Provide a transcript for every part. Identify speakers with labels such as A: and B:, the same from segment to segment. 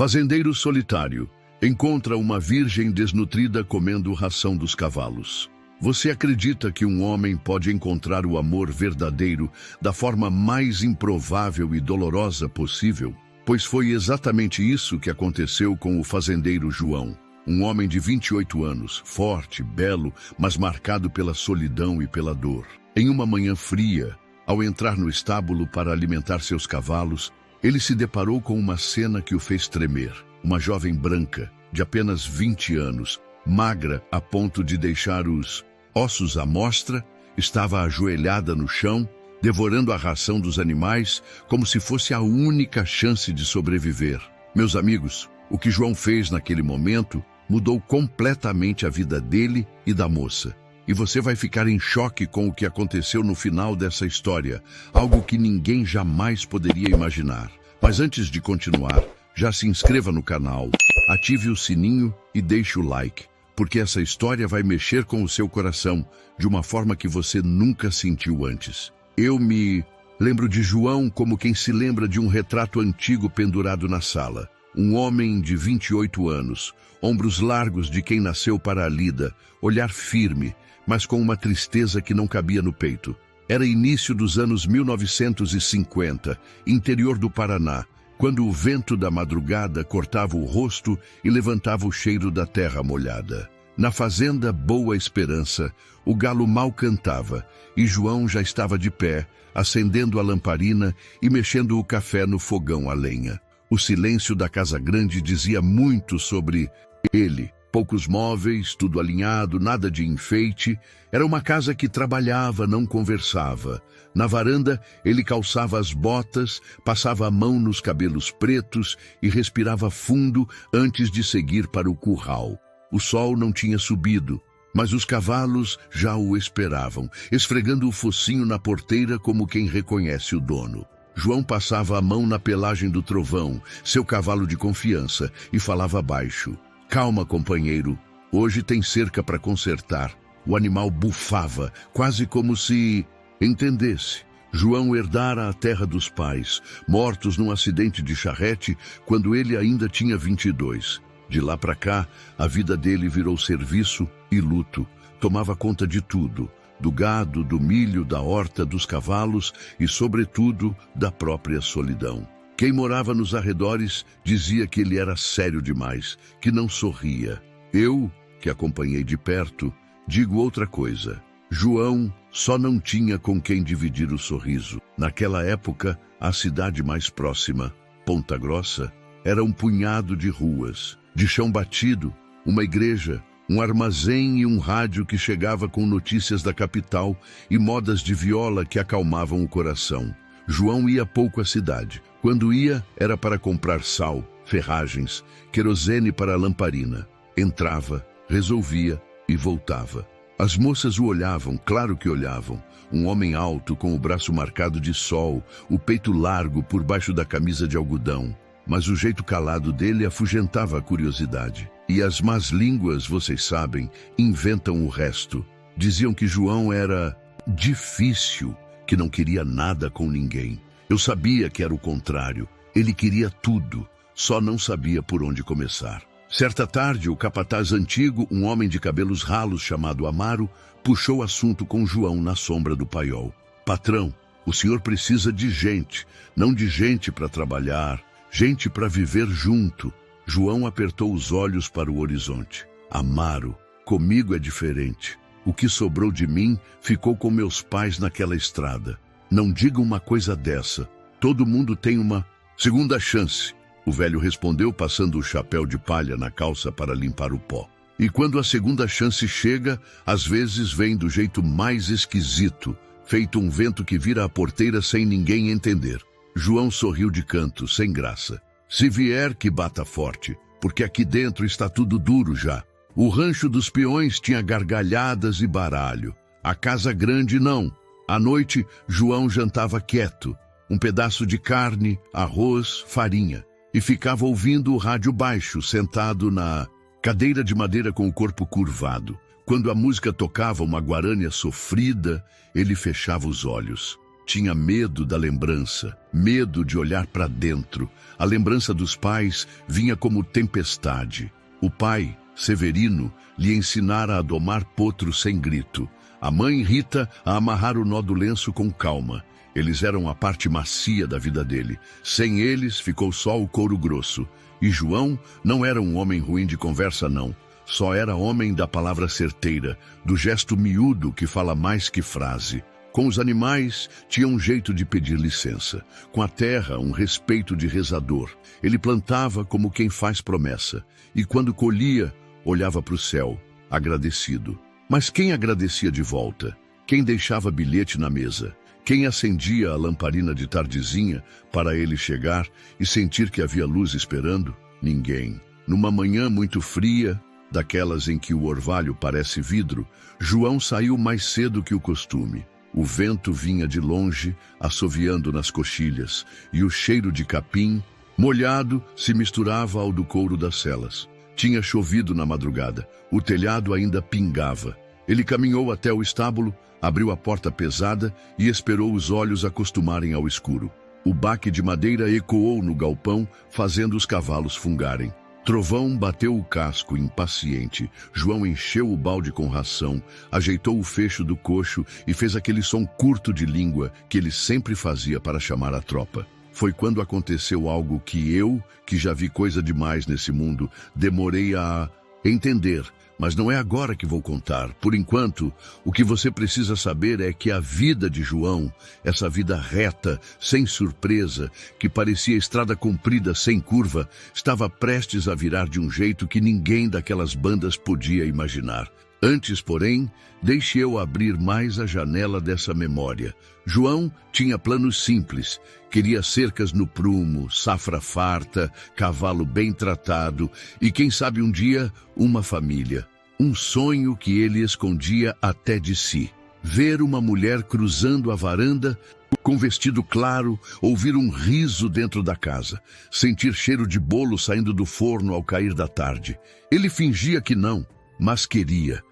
A: Fazendeiro solitário encontra uma virgem desnutrida comendo ração dos cavalos. Você acredita que um homem pode encontrar o amor verdadeiro da forma mais improvável e dolorosa possível? Pois foi exatamente isso que aconteceu com o fazendeiro João. Um homem de 28 anos, forte, belo, mas marcado pela solidão e pela dor. Em uma manhã fria, ao entrar no estábulo para alimentar seus cavalos, ele se deparou com uma cena que o fez tremer. Uma jovem branca, de apenas 20 anos, magra a ponto de deixar os ossos à mostra, estava ajoelhada no chão, devorando a ração dos animais como se fosse a única chance de sobreviver. Meus amigos, o que João fez naquele momento mudou completamente a vida dele e da moça. E você vai ficar em choque com o que aconteceu no final dessa história, algo que ninguém jamais poderia imaginar. Mas antes de continuar, já se inscreva no canal, ative o sininho e deixe o like, porque essa história vai mexer com o seu coração de uma forma que você nunca sentiu antes. Eu me lembro de João como quem se lembra de um retrato antigo pendurado na sala. Um homem de 28 anos, ombros largos de quem nasceu para a lida, olhar firme, mas com uma tristeza que não cabia no peito. Era início dos anos 1950, interior do Paraná, quando o vento da madrugada cortava o rosto e levantava o cheiro da terra molhada. Na fazenda Boa Esperança, o galo mal cantava e João já estava de pé, acendendo a lamparina e mexendo o café no fogão a lenha. O silêncio da casa grande dizia muito sobre ele. Poucos móveis, tudo alinhado, nada de enfeite. Era uma casa que trabalhava, não conversava. Na varanda, ele calçava as botas, passava a mão nos cabelos pretos e respirava fundo antes de seguir para o curral. O sol não tinha subido, mas os cavalos já o esperavam, esfregando o focinho na porteira como quem reconhece o dono. João passava a mão na pelagem do Trovão, seu cavalo de confiança, e falava baixo. Calma, companheiro, hoje tem cerca para consertar. O animal bufava, quase como se entendesse. João herdara a terra dos pais, mortos num acidente de charrete quando ele ainda tinha 22. De lá para cá, a vida dele virou serviço e luto. Tomava conta de tudo, do gado, do milho, da horta, dos cavalos e, sobretudo, da própria solidão. Quem morava nos arredores dizia que ele era sério demais, que não sorria. Eu, que acompanhei de perto, digo outra coisa. João só não tinha com quem dividir o sorriso. Naquela época, a cidade mais próxima, Ponta Grossa, era um punhado de ruas, de chão batido, uma igreja, um armazém e um rádio que chegava com notícias da capital e modas de viola que acalmavam o coração. João ia pouco à cidade. Quando ia, era para comprar sal, ferragens, querosene para a lamparina. Entrava, resolvia e voltava. As moças o olhavam, claro que olhavam. Um homem alto, com o braço marcado de sol, o peito largo por baixo da camisa de algodão. Mas o jeito calado dele afugentava a curiosidade. E as más línguas, vocês sabem, inventam o resto. Diziam que João era difícil, que não queria nada com ninguém. Eu sabia que era o contrário. Ele queria tudo, só não sabia por onde começar. Certa tarde, o capataz antigo, um homem de cabelos ralos chamado Amaro, puxou assunto com João na sombra do paiol. Patrão, o senhor precisa de gente, não de gente para trabalhar, gente para viver junto. João apertou os olhos para o horizonte. Amaro, comigo é diferente. O que sobrou de mim ficou com meus pais naquela estrada. Não diga uma coisa dessa. Todo mundo tem uma segunda chance. O velho respondeu, passando o chapéu de palha na calça para limpar o pó. E quando a segunda chance chega, às vezes vem do jeito mais esquisito, feito um vento que vira a porteira sem ninguém entender. João sorriu de canto, sem graça. Se vier, que bata forte, porque aqui dentro está tudo duro já. O rancho dos peões tinha gargalhadas e baralho. A casa grande não. À noite, João jantava quieto. Um pedaço de carne, arroz, farinha. E ficava ouvindo o rádio baixo, sentado na cadeira de madeira com o corpo curvado. Quando a música tocava uma guarânia sofrida, ele fechava os olhos. tinha medo da lembrança, medo de olhar para dentro. A lembrança dos pais vinha como tempestade. O pai, Severino, lhe ensinara a domar potro sem grito. A mãe, Rita, a amarrar o nó do lenço com calma. Eles eram a parte macia da vida dele. Sem eles, ficou só o couro grosso. E João não era um homem ruim de conversa, não. Só era homem da palavra certeira, do gesto miúdo que fala mais que frase. Com os animais, tinha um jeito de pedir licença. Com a terra, um respeito de rezador. Ele plantava como quem faz promessa. E quando colhia, olhava para o céu, agradecido. Mas quem agradecia de volta? Quem deixava bilhete na mesa? Quem acendia a lamparina de tardezinha para ele chegar e sentir que havia luz esperando? Ninguém. Numa manhã muito fria, daquelas em que o orvalho parece vidro, João saiu mais cedo que o costume. O vento vinha de longe, assoviando nas coxilhas, e o cheiro de capim, molhado, se misturava ao do couro das celas. Tinha chovido na madrugada, o telhado ainda pingava. Ele caminhou até o estábulo, abriu a porta pesada e esperou os olhos acostumarem ao escuro. O baque de madeira ecoou no galpão, fazendo os cavalos fungarem. Trovão bateu o casco, impaciente. João encheu o balde com ração, ajeitou o fecho do coxo e fez aquele som curto de língua que ele sempre fazia para chamar a tropa. Foi quando aconteceu algo que eu, que já vi coisa demais nesse mundo, demorei a entender. Mas não é agora que vou contar. Por enquanto, o que você precisa saber é que a vida de João, essa vida reta, sem surpresa, que parecia estrada comprida sem curva, estava prestes a virar de um jeito que ninguém daquelas bandas podia imaginar. Antes, porém, deixe eu abrir mais a janela dessa memória. João tinha planos simples. Queria cercas no prumo, safra farta, cavalo bem tratado e, quem sabe um dia, uma família. Um sonho que ele escondia até de si. Ver uma mulher cruzando a varanda com vestido claro, ouvir um riso dentro da casa, sentir cheiro de bolo saindo do forno ao cair da tarde. Ele fingia que não, mas queria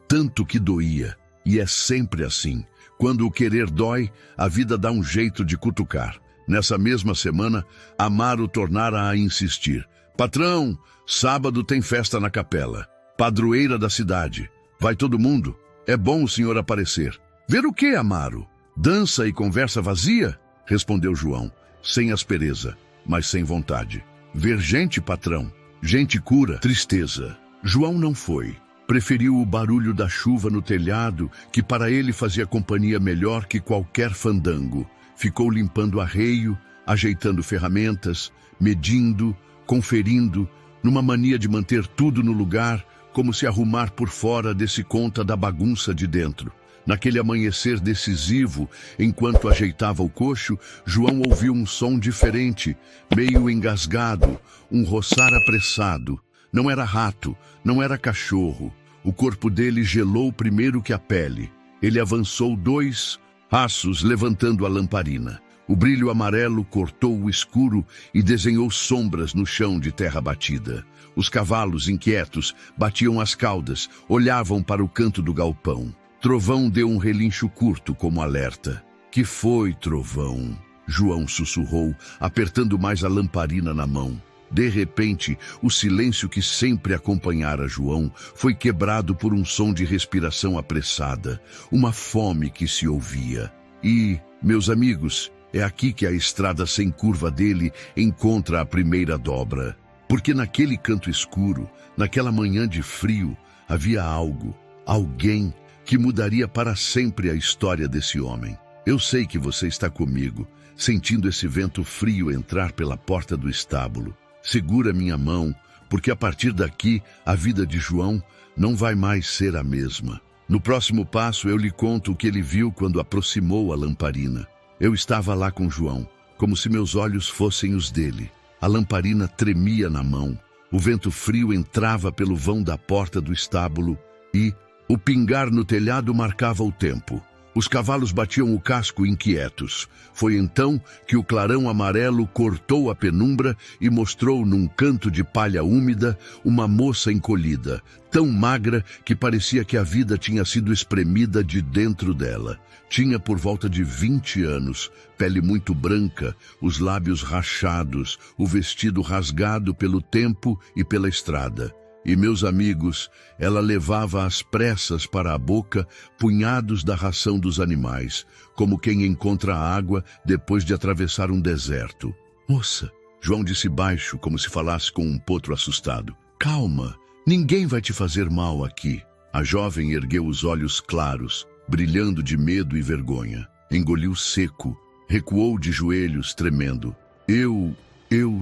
A: tanto que doía. E é sempre assim. Quando o querer dói, a vida dá um jeito de cutucar. Nessa mesma semana, Amaro tornara a insistir. Patrão, sábado tem festa na capela. Padroeira da cidade. Vai todo mundo? É bom o senhor aparecer. Ver o quê, Amaro? Dança e conversa vazia? Respondeu João, sem aspereza, mas sem vontade. Ver gente, patrão. Gente cura tristeza. João não foi. Preferiu o barulho da chuva no telhado, que para ele fazia companhia melhor que qualquer fandango. Ficou limpando arreio, ajeitando ferramentas, medindo, conferindo, numa mania de manter tudo no lugar, como se arrumar por fora desse conta da bagunça de dentro. Naquele amanhecer decisivo, enquanto ajeitava o coxo, João ouviu um som diferente, meio engasgado, um roçar apressado. Não era rato, não era cachorro. O corpo dele gelou primeiro que a pele. Ele avançou 2 passos, levantando a lamparina. O brilho amarelo cortou o escuro e desenhou sombras no chão de terra batida. Os cavalos, inquietos, batiam as caudas, olhavam para o canto do galpão. Trovão deu um relincho curto como alerta. Que foi, Trovão? João sussurrou, apertando mais a lamparina na mão. De repente, o silêncio que sempre acompanhara João foi quebrado por um som de respiração apressada, uma fome que se ouvia. E, meus amigos, é aqui que a estrada sem curva dele encontra a primeira dobra. Porque naquele canto escuro, naquela manhã de frio, havia algo, alguém que mudaria para sempre a história desse homem. Eu sei que você está comigo, sentindo esse vento frio entrar pela porta do estábulo. Segura minha mão, porque a partir daqui a vida de João não vai mais ser a mesma. No próximo passo eu lhe conto o que ele viu quando aproximou a lamparina. Eu estava lá com João, como se meus olhos fossem os dele. A lamparina tremia na mão, o vento frio entrava pelo vão da porta do estábulo e o pingar no telhado marcava o tempo. Os cavalos batiam o casco inquietos. Foi então que o clarão amarelo cortou a penumbra e mostrou num canto de palha úmida uma moça encolhida, tão magra que parecia que a vida tinha sido espremida de dentro dela. Tinha por volta de 20 anos, pele muito branca, os lábios rachados, o vestido rasgado pelo tempo e pela estrada. E, meus amigos, ela levava às pressas para a boca punhados da ração dos animais, como quem encontra água depois de atravessar um deserto. Moça, João disse baixo, como se falasse com um potro assustado. Calma, ninguém vai te fazer mal aqui. A jovem ergueu os olhos claros, brilhando de medo e vergonha. Engoliu seco, recuou de joelhos, tremendo. Eu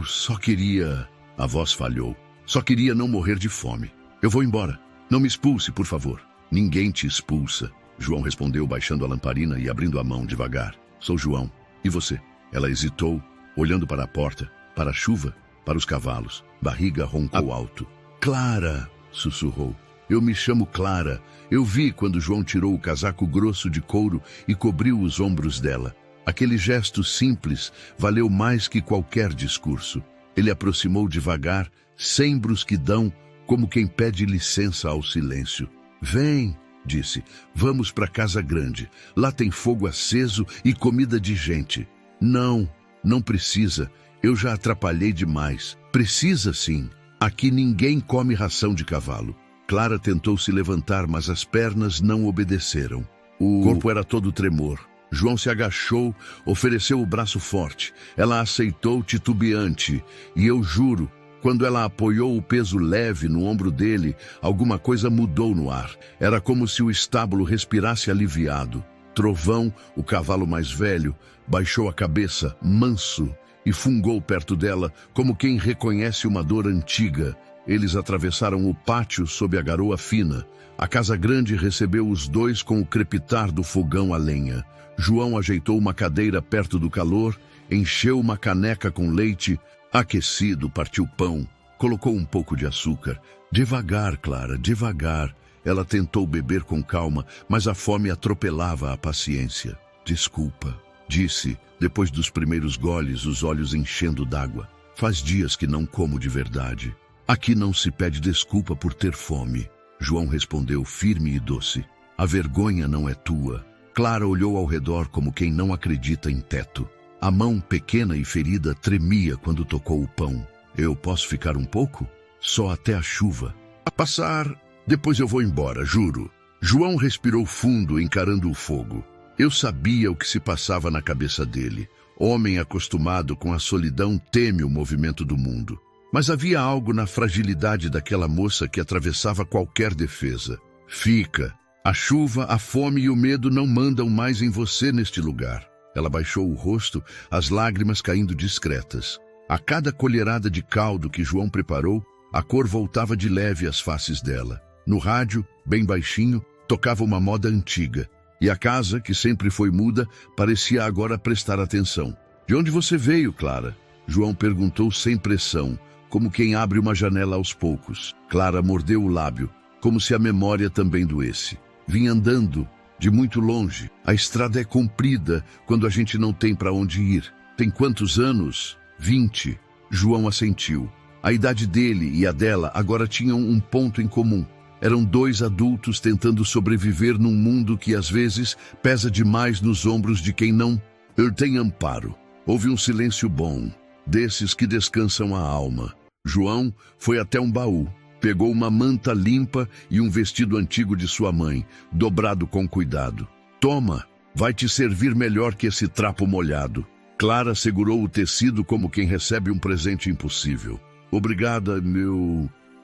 A: só queria... A voz falhou. Só queria não morrer de fome. Eu vou embora. Não me expulse, por favor. Ninguém te expulsa. João respondeu, baixando a lamparina e abrindo a mão devagar. Sou João. E você? Ela hesitou, olhando para a porta, para a chuva, para os cavalos. Barriga roncou alto. Clara, sussurrou. Eu me chamo Clara. Eu vi quando João tirou o casaco grosso de couro e cobriu os ombros dela. Aquele gesto simples valeu mais que qualquer discurso. Ele aproximou devagar, sem brusquidão, como quem pede licença ao silêncio. Vem, disse, vamos para a casa grande. Lá tem fogo aceso e comida de gente. Não precisa. Eu já atrapalhei demais. Precisa sim. Aqui ninguém come ração de cavalo. Clara tentou se levantar, mas as pernas não obedeceram. O corpo era todo tremor. João se agachou, ofereceu o braço forte. Ela aceitou titubeante, e eu juro, quando ela apoiou o peso leve no ombro dele, alguma coisa mudou no ar. Era como se o estábulo respirasse aliviado. Trovão, o cavalo mais velho, baixou a cabeça, manso, e fungou perto dela, como quem reconhece uma dor antiga. Eles atravessaram o pátio sob a garoa fina. A casa grande recebeu os dois com o crepitar do fogão a lenha. João ajeitou uma cadeira perto do calor, encheu uma caneca com leite, aquecido, partiu pão, colocou um pouco de açúcar. Devagar, Clara, devagar. Ela tentou beber com calma, mas a fome atropelava a paciência. Desculpa, disse, depois dos primeiros goles, os olhos enchendo d'água. Faz dias que não como de verdade. Aqui não se pede desculpa por ter fome. João respondeu firme e doce. A vergonha não é tua. Clara olhou ao redor como quem não acredita em teto. A mão pequena e ferida tremia quando tocou o pão. Eu posso ficar um pouco? Só até a chuva. A passar, depois eu vou embora, juro. João respirou fundo, encarando o fogo. Eu sabia o que se passava na cabeça dele. Homem acostumado com a solidão teme o movimento do mundo. Mas havia algo na fragilidade daquela moça que atravessava qualquer defesa. Fica. A chuva, a fome e o medo não mandam mais em você neste lugar. Ela baixou o rosto, as lágrimas caindo discretas. A cada colherada de caldo que João preparou, a cor voltava de leve às faces dela. No rádio, bem baixinho, tocava uma moda antiga. E a casa, que sempre foi muda, parecia agora prestar atenção. De onde você veio, Clara? João perguntou sem pressão, como quem abre uma janela aos poucos. Clara mordeu o lábio, como se a memória também doesse. Vim andando, de muito longe. A estrada é comprida quando a gente não tem para onde ir. Tem quantos anos? 20. João assentiu. A idade dele e a dela agora tinham um ponto em comum. Eram dois adultos tentando sobreviver num mundo que às vezes pesa demais nos ombros de quem não tem amparo. Houve um silêncio bom, desses que descansam a alma. João foi até um baú. Pegou uma manta limpa e um vestido antigo de sua mãe, dobrado com cuidado. Toma, vai te servir melhor que esse trapo molhado. Clara segurou o tecido como quem recebe um presente impossível. Obrigada,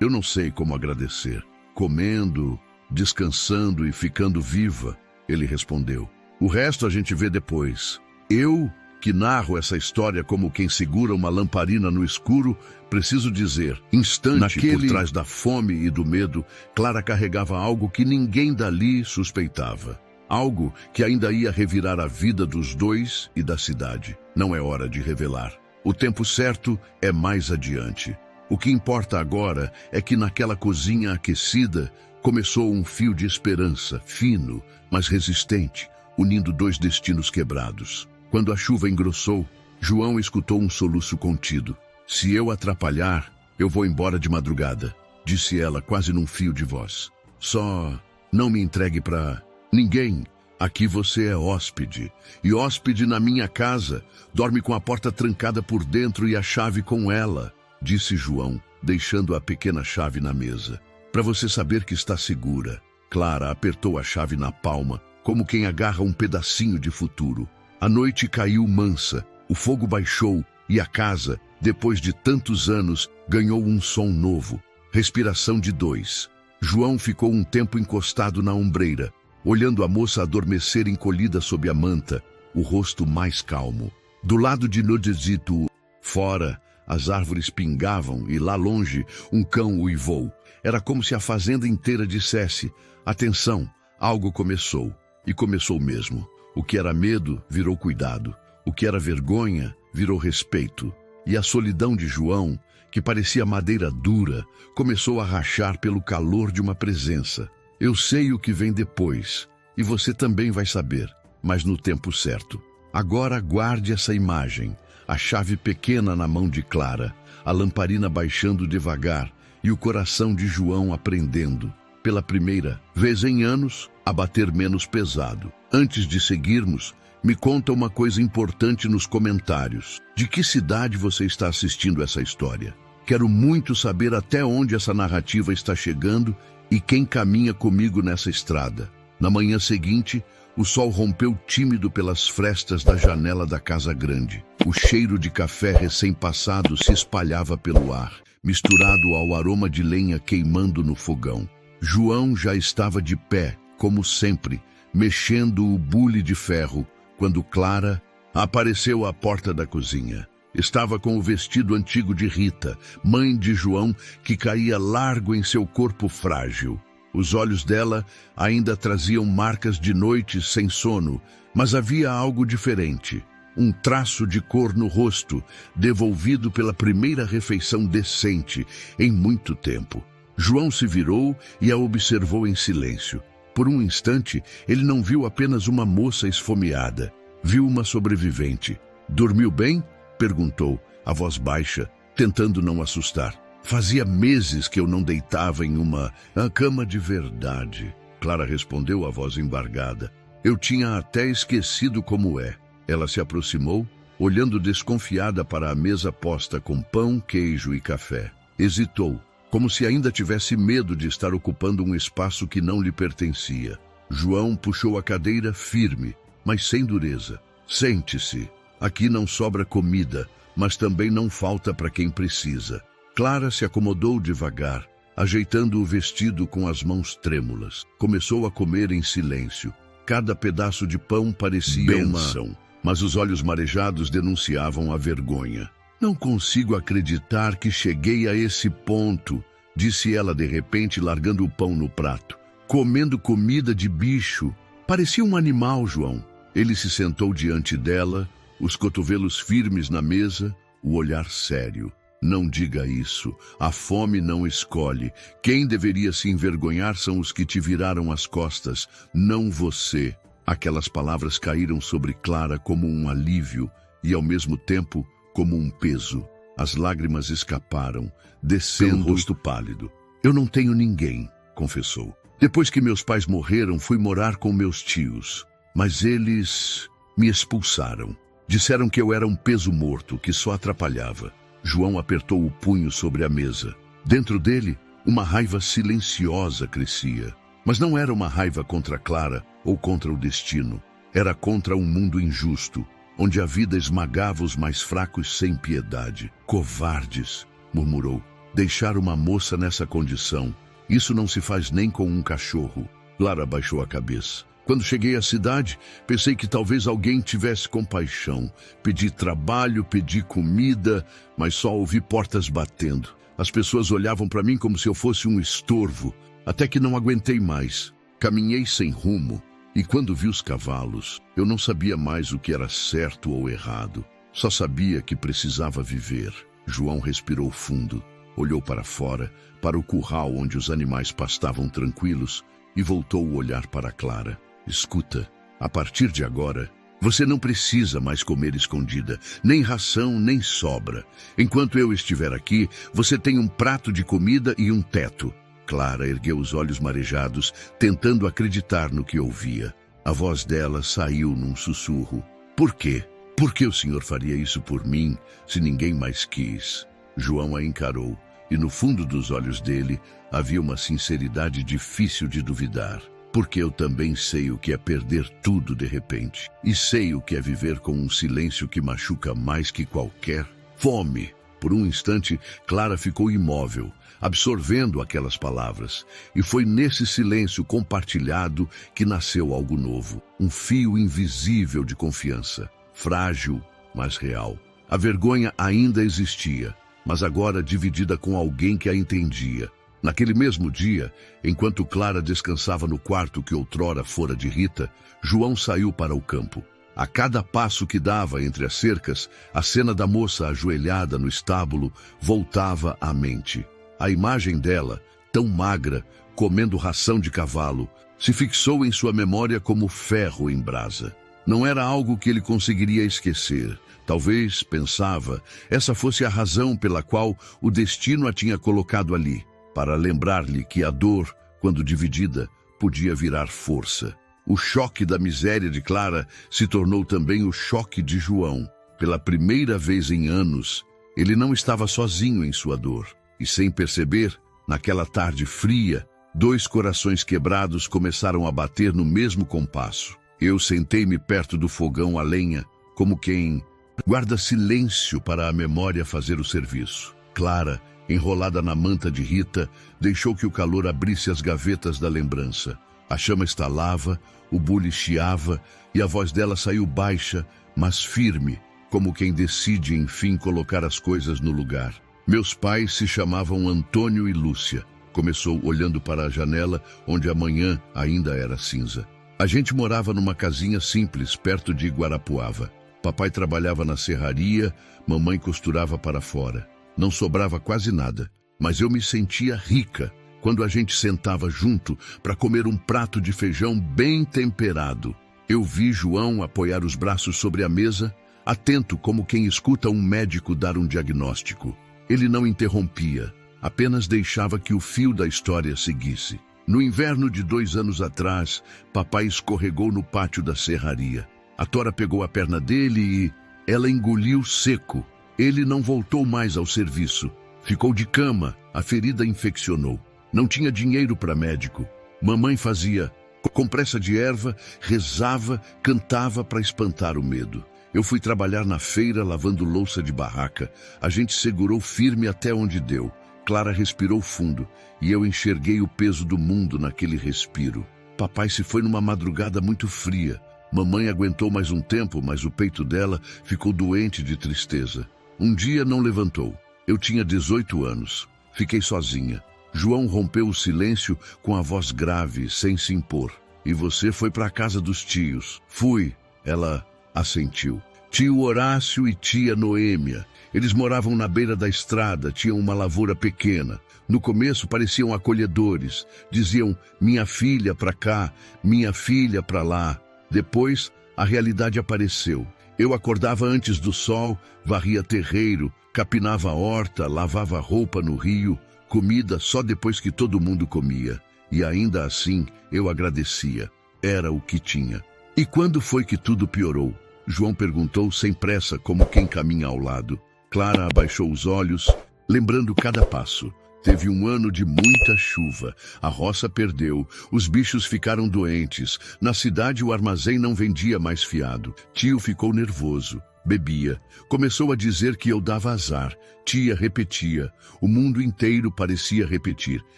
A: Eu não sei como agradecer. Comendo, descansando e ficando viva, ele respondeu. O resto a gente vê depois. Eu, que narro essa história como quem segura uma lamparina no escuro, preciso dizer, por trás da fome e do medo, Clara carregava algo que ninguém dali suspeitava. Algo que ainda ia revirar a vida dos dois e da cidade. Não é hora de revelar. O tempo certo é mais adiante. O que importa agora é que naquela cozinha aquecida começou um fio de esperança, fino, mas resistente, unindo dois destinos quebrados. Quando a chuva engrossou, João escutou um soluço contido. Se eu atrapalhar, eu vou embora de madrugada, disse ela quase num fio de voz. Só não me entregue para ninguém. Aqui você é hóspede, e hóspede na minha casa. Dorme com a porta trancada por dentro e a chave com ela, disse João, deixando a pequena chave na mesa. Para você saber que está segura. Clara apertou a chave na palma, como quem agarra um pedacinho de futuro. A noite caiu mansa, o fogo baixou e a casa, depois de tantos anos, ganhou um som novo. Respiração de dois. João ficou um tempo encostado na ombreira, olhando a moça adormecer encolhida sob a manta, o rosto mais calmo. Do lado de Nodezito, fora, as árvores pingavam e lá longe um cão uivou. Era como se a fazenda inteira dissesse: atenção, algo começou. E começou mesmo. O que era medo virou cuidado. O que era vergonha virou respeito. E a solidão de João, que parecia madeira dura, começou a rachar pelo calor de uma presença. Eu sei o que vem depois, e você também vai saber, mas no tempo certo. Agora guarde essa imagem, a chave pequena na mão de Clara, a lamparina baixando devagar e o coração de João aprendendo, pela primeira vez em anos, a bater menos pesado. Antes de seguirmos, me conta uma coisa importante nos comentários. De que cidade você está assistindo essa história? Quero muito saber até onde essa narrativa está chegando e quem caminha comigo nessa estrada. Na manhã seguinte, o sol rompeu tímido pelas frestas da janela da casa grande. O cheiro de café recém-passado se espalhava pelo ar, misturado ao aroma de lenha queimando no fogão. João já estava de pé, como sempre, mexendo o bule de ferro, quando Clara apareceu à porta da cozinha. Estava com o vestido antigo de Rita, mãe de João, que caía largo em seu corpo frágil. Os olhos dela ainda traziam marcas de noites sem sono, mas havia algo diferente. Um traço de cor no rosto, devolvido pela primeira refeição decente em muito tempo. João se virou e a observou em silêncio. Por um instante, ele não viu apenas uma moça esfomeada. Viu uma sobrevivente. Dormiu bem? Perguntou, a voz baixa, tentando não assustar. Fazia meses que eu não deitava em uma cama de verdade. Clara respondeu, a voz embargada. Eu tinha até esquecido como é. Ela se aproximou, olhando desconfiada para a mesa posta com pão, queijo e café. Hesitou, como se ainda tivesse medo de estar ocupando um espaço que não lhe pertencia. João puxou a cadeira firme, mas sem dureza. Sente-se. Aqui não sobra comida, mas também não falta para quem precisa. Clara se acomodou devagar, ajeitando o vestido com as mãos trêmulas. Começou a comer em silêncio. Cada pedaço de pão parecia bênção, mas os olhos marejados denunciavam a vergonha. Não consigo acreditar que cheguei a esse ponto, disse ela de repente, largando o pão no prato. Comendo comida de bicho. Parecia um animal, João. Ele se sentou diante dela, os cotovelos firmes na mesa, o olhar sério. Não diga isso. A fome não escolhe. Quem deveria se envergonhar são os que te viraram as costas, não você. Aquelas palavras caíram sobre Clara como um alívio e, ao mesmo tempo, como um peso. As lágrimas escaparam, descendo o rosto pálido. Eu não tenho ninguém, confessou. Depois que meus pais morreram, fui morar com meus tios. Mas eles me expulsaram. Disseram que eu era um peso morto, que só atrapalhava. João apertou o punho sobre a mesa. Dentro dele, uma raiva silenciosa crescia. Mas não era uma raiva contra Clara ou contra o destino. Era contra um mundo injusto, onde a vida esmagava os mais fracos sem piedade. Covardes, murmurou. Deixar uma moça nessa condição. Isso não se faz nem com um cachorro. Clara baixou a cabeça. Quando cheguei à cidade, pensei que talvez alguém tivesse compaixão. Pedi trabalho, pedi comida, mas só ouvi portas batendo. As pessoas olhavam para mim como se eu fosse um estorvo, até que não aguentei mais. Caminhei sem rumo, e quando vi os cavalos, eu não sabia mais o que era certo ou errado. Só sabia que precisava viver. João respirou fundo, olhou para fora, para o curral onde os animais pastavam tranquilos, e voltou o olhar para Clara. Escuta, A partir de agora, você não precisa mais comer escondida, nem ração, nem sobra. Enquanto eu estiver aqui, você tem um prato de comida e um teto. Clara ergueu os olhos marejados, tentando acreditar no que ouvia. A voz dela saiu num sussurro. Por quê? Por que o senhor faria isso por mim, se ninguém mais quis? João a encarou, e no fundo dos olhos dele havia uma sinceridade difícil de duvidar. Porque eu também sei o que é perder tudo de repente. E sei o que é viver com um silêncio que machuca mais que qualquer fome. Por um instante, Clara ficou imóvel, absorvendo aquelas palavras. E foi nesse silêncio compartilhado que nasceu algo novo. Um fio invisível de confiança. Frágil, mas real. A vergonha ainda existia, mas agora dividida com alguém que a entendia. Naquele mesmo dia, enquanto Clara descansava no quarto que outrora fora de Rita, João saiu para o campo. A cada passo que dava entre as cercas, a cena da moça ajoelhada no estábulo voltava à mente. A imagem dela, tão magra, comendo ração de cavalo, se fixou em sua memória como ferro em brasa. Não era algo que ele conseguiria esquecer. Talvez, pensava, essa fosse a razão pela qual o destino a tinha colocado ali. Para lembrar-lhe que a dor, quando dividida, podia virar força. O choque da miséria de Clara se tornou também o choque de João. Pela primeira vez em anos, ele não estava sozinho em sua dor. E sem perceber, naquela tarde fria, dois corações quebrados começaram a bater no mesmo compasso. Eu sentei-me perto do fogão a lenha, como quem guarda silêncio para a memória fazer o serviço. Clara, enrolada na manta de Rita, deixou que o calor abrisse as gavetas da lembrança. A chama estalava, o bule chiava e a voz dela saiu baixa, mas firme, como quem decide, enfim, colocar as coisas no lugar. Meus pais se chamavam Antônio e Lúcia. Começou olhando para a janela, onde a manhã ainda era cinza. A gente morava numa casinha simples, perto de Guarapuava. Papai trabalhava na serraria, mamãe costurava para fora. Não sobrava quase nada, mas eu me sentia rica quando a gente sentava junto para comer um prato de feijão bem temperado. Eu vi João apoiar os braços sobre a mesa, atento como quem escuta um médico dar um diagnóstico. Ele não interrompia, apenas deixava que o fio da história seguisse. No inverno de 2 anos atrás, papai escorregou no pátio da serraria. A tora pegou a perna dele e ela engoliu seco. Ele não voltou mais ao serviço. Ficou de cama, a ferida infeccionou. Não tinha dinheiro para médico. Mamãe fazia compressa de erva, rezava, cantava para espantar o medo. Eu fui trabalhar na feira lavando louça de barraca. A gente segurou firme até onde deu. Clara respirou fundo e eu enxerguei o peso do mundo naquele respiro. Papai se foi numa madrugada muito fria. Mamãe aguentou mais um tempo, mas o peito dela ficou doente de tristeza. Um dia não levantou. Eu tinha 18 anos. Fiquei sozinha. João rompeu o silêncio com a voz grave, sem se impor. E você foi para a casa dos tios. Fui. Ela assentiu. Tio Horácio e tia Noêmia. Eles moravam na beira da estrada, tinham uma lavoura pequena. No começo pareciam acolhedores. Diziam, minha filha para cá, minha filha para lá. Depois, a realidade apareceu. Eu acordava antes do sol, varria terreiro, capinava a horta, lavava roupa no rio, comida só depois que todo mundo comia. E ainda assim, eu agradecia. Era o que tinha. E quando foi que tudo piorou? João perguntou sem pressa, como quem caminha ao lado. Clara abaixou os olhos, lembrando cada passo. Teve um ano de muita chuva, a roça perdeu, os bichos ficaram doentes, na cidade o armazém não vendia mais fiado. Tio ficou nervoso, bebia, começou a dizer que eu dava azar. Tia repetia, o mundo inteiro parecia repetir.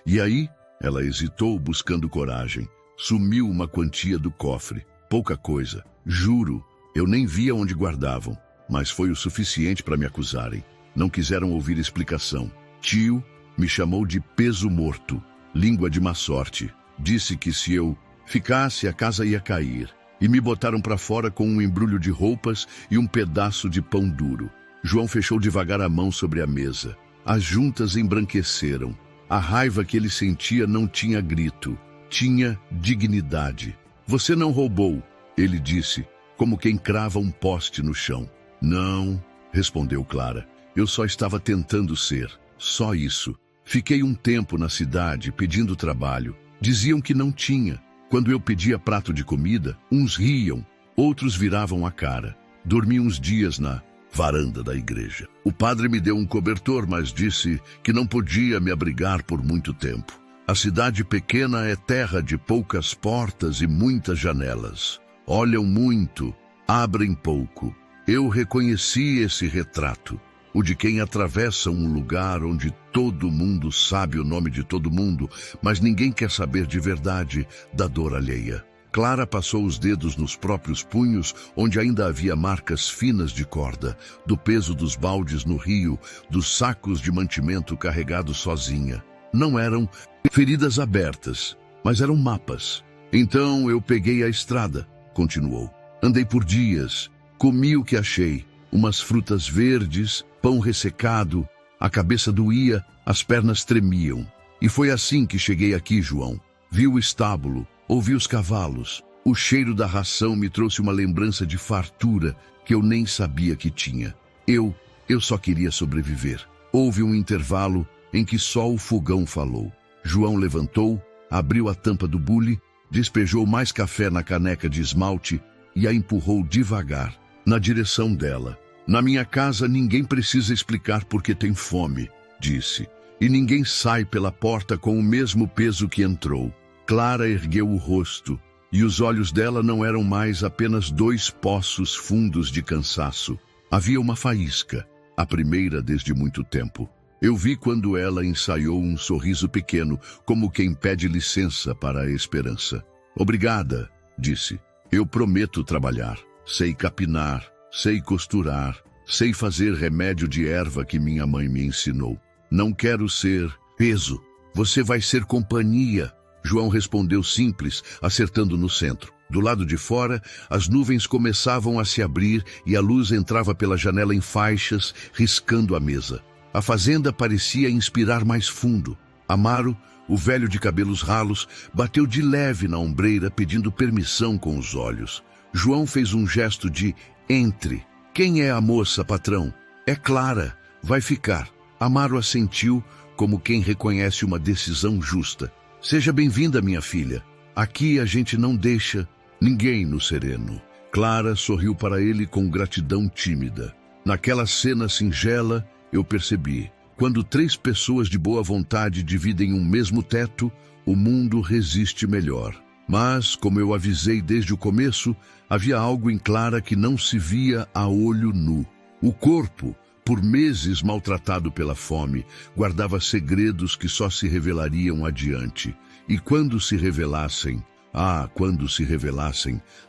A: E aí, ela hesitou buscando coragem. Sumiu uma quantia do cofre, pouca coisa, juro, eu nem via onde guardavam, mas foi o suficiente para me acusarem. Não quiseram ouvir explicação. Tio me chamou de peso morto, língua de má sorte. Disse que se eu ficasse, a casa ia cair. E me botaram para fora com um embrulho de roupas e um pedaço de pão duro. João fechou devagar a mão sobre a mesa. As juntas embranqueceram. A raiva que ele sentia não tinha grito, tinha dignidade. Você não roubou. ele disse, como quem crava um poste no chão. Não, respondeu Clara. Eu só estava tentando ser. Só isso. Fiquei um tempo na cidade pedindo trabalho. Diziam que não tinha. Quando eu pedia prato de comida, uns riam, outros viravam a cara. Dormi uns dias na varanda da igreja. O padre me deu um cobertor, mas disse que não podia me abrigar por muito tempo. A cidade pequena é terra de poucas portas e muitas janelas. Olham muito, abrem pouco. Eu reconheci esse retrato, o de quem atravessa um lugar onde todo mundo sabe o nome de todo mundo, mas ninguém quer saber de verdade da dor alheia. Clara passou os dedos nos próprios punhos, onde ainda havia marcas finas de corda, do peso dos baldes no rio, dos sacos de mantimento carregados sozinha. Não eram feridas abertas, mas eram mapas. Então eu peguei a estrada, continuou. Andei por dias, comi o que achei, umas frutas verdes, pão ressecado, a cabeça doía, as pernas tremiam. E foi assim que cheguei aqui, João. Vi o estábulo, ouvi os cavalos. O cheiro da ração me trouxe uma lembrança de fartura que eu nem sabia que tinha. Eu só queria sobreviver. Houve um intervalo em que só o fogão falou. João levantou, abriu a tampa do bule, despejou mais café na caneca de esmalte e a empurrou devagar, na direção dela. Na minha casa ninguém precisa explicar porque tem fome, disse. E ninguém sai pela porta com o mesmo peso que entrou. Clara ergueu o rosto, e os olhos dela não eram mais apenas 2 poços fundos de cansaço. Havia uma faísca, a primeira desde muito tempo. Eu vi quando ela ensaiou um sorriso pequeno, como quem pede licença para a esperança. Obrigada, disse. Eu prometo trabalhar. Sei capinar, sei costurar, sei fazer remédio de erva que minha mãe me ensinou. Não quero ser peso. Você vai ser companhia. João respondeu simples, acertando no centro. Do lado de fora, as nuvens começavam a se abrir e a luz entrava pela janela em faixas, riscando a mesa. A fazenda parecia inspirar mais fundo. Amaro, o velho de cabelos ralos, bateu de leve na ombreira, pedindo permissão com os olhos. João fez um gesto de entre. Quem é a moça, patrão? É Clara. Vai ficar. Amaro assentiu, como quem reconhece uma decisão justa. Seja bem-vinda, minha filha. Aqui a gente não deixa ninguém no sereno. Clara sorriu para ele com gratidão tímida. Naquela cena singela, eu percebi. Quando 3 pessoas de boa vontade dividem um mesmo teto, o mundo resiste melhor. Mas, como eu avisei desde o começo, havia algo em Clara que não se via a olho nu. O corpo, por meses maltratado pela fome, guardava segredos que só se revelariam adiante. E quando se revelassem,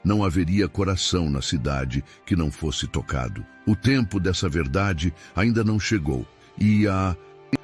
A: não haveria coração na cidade que não fosse tocado. O tempo dessa verdade ainda não chegou, e a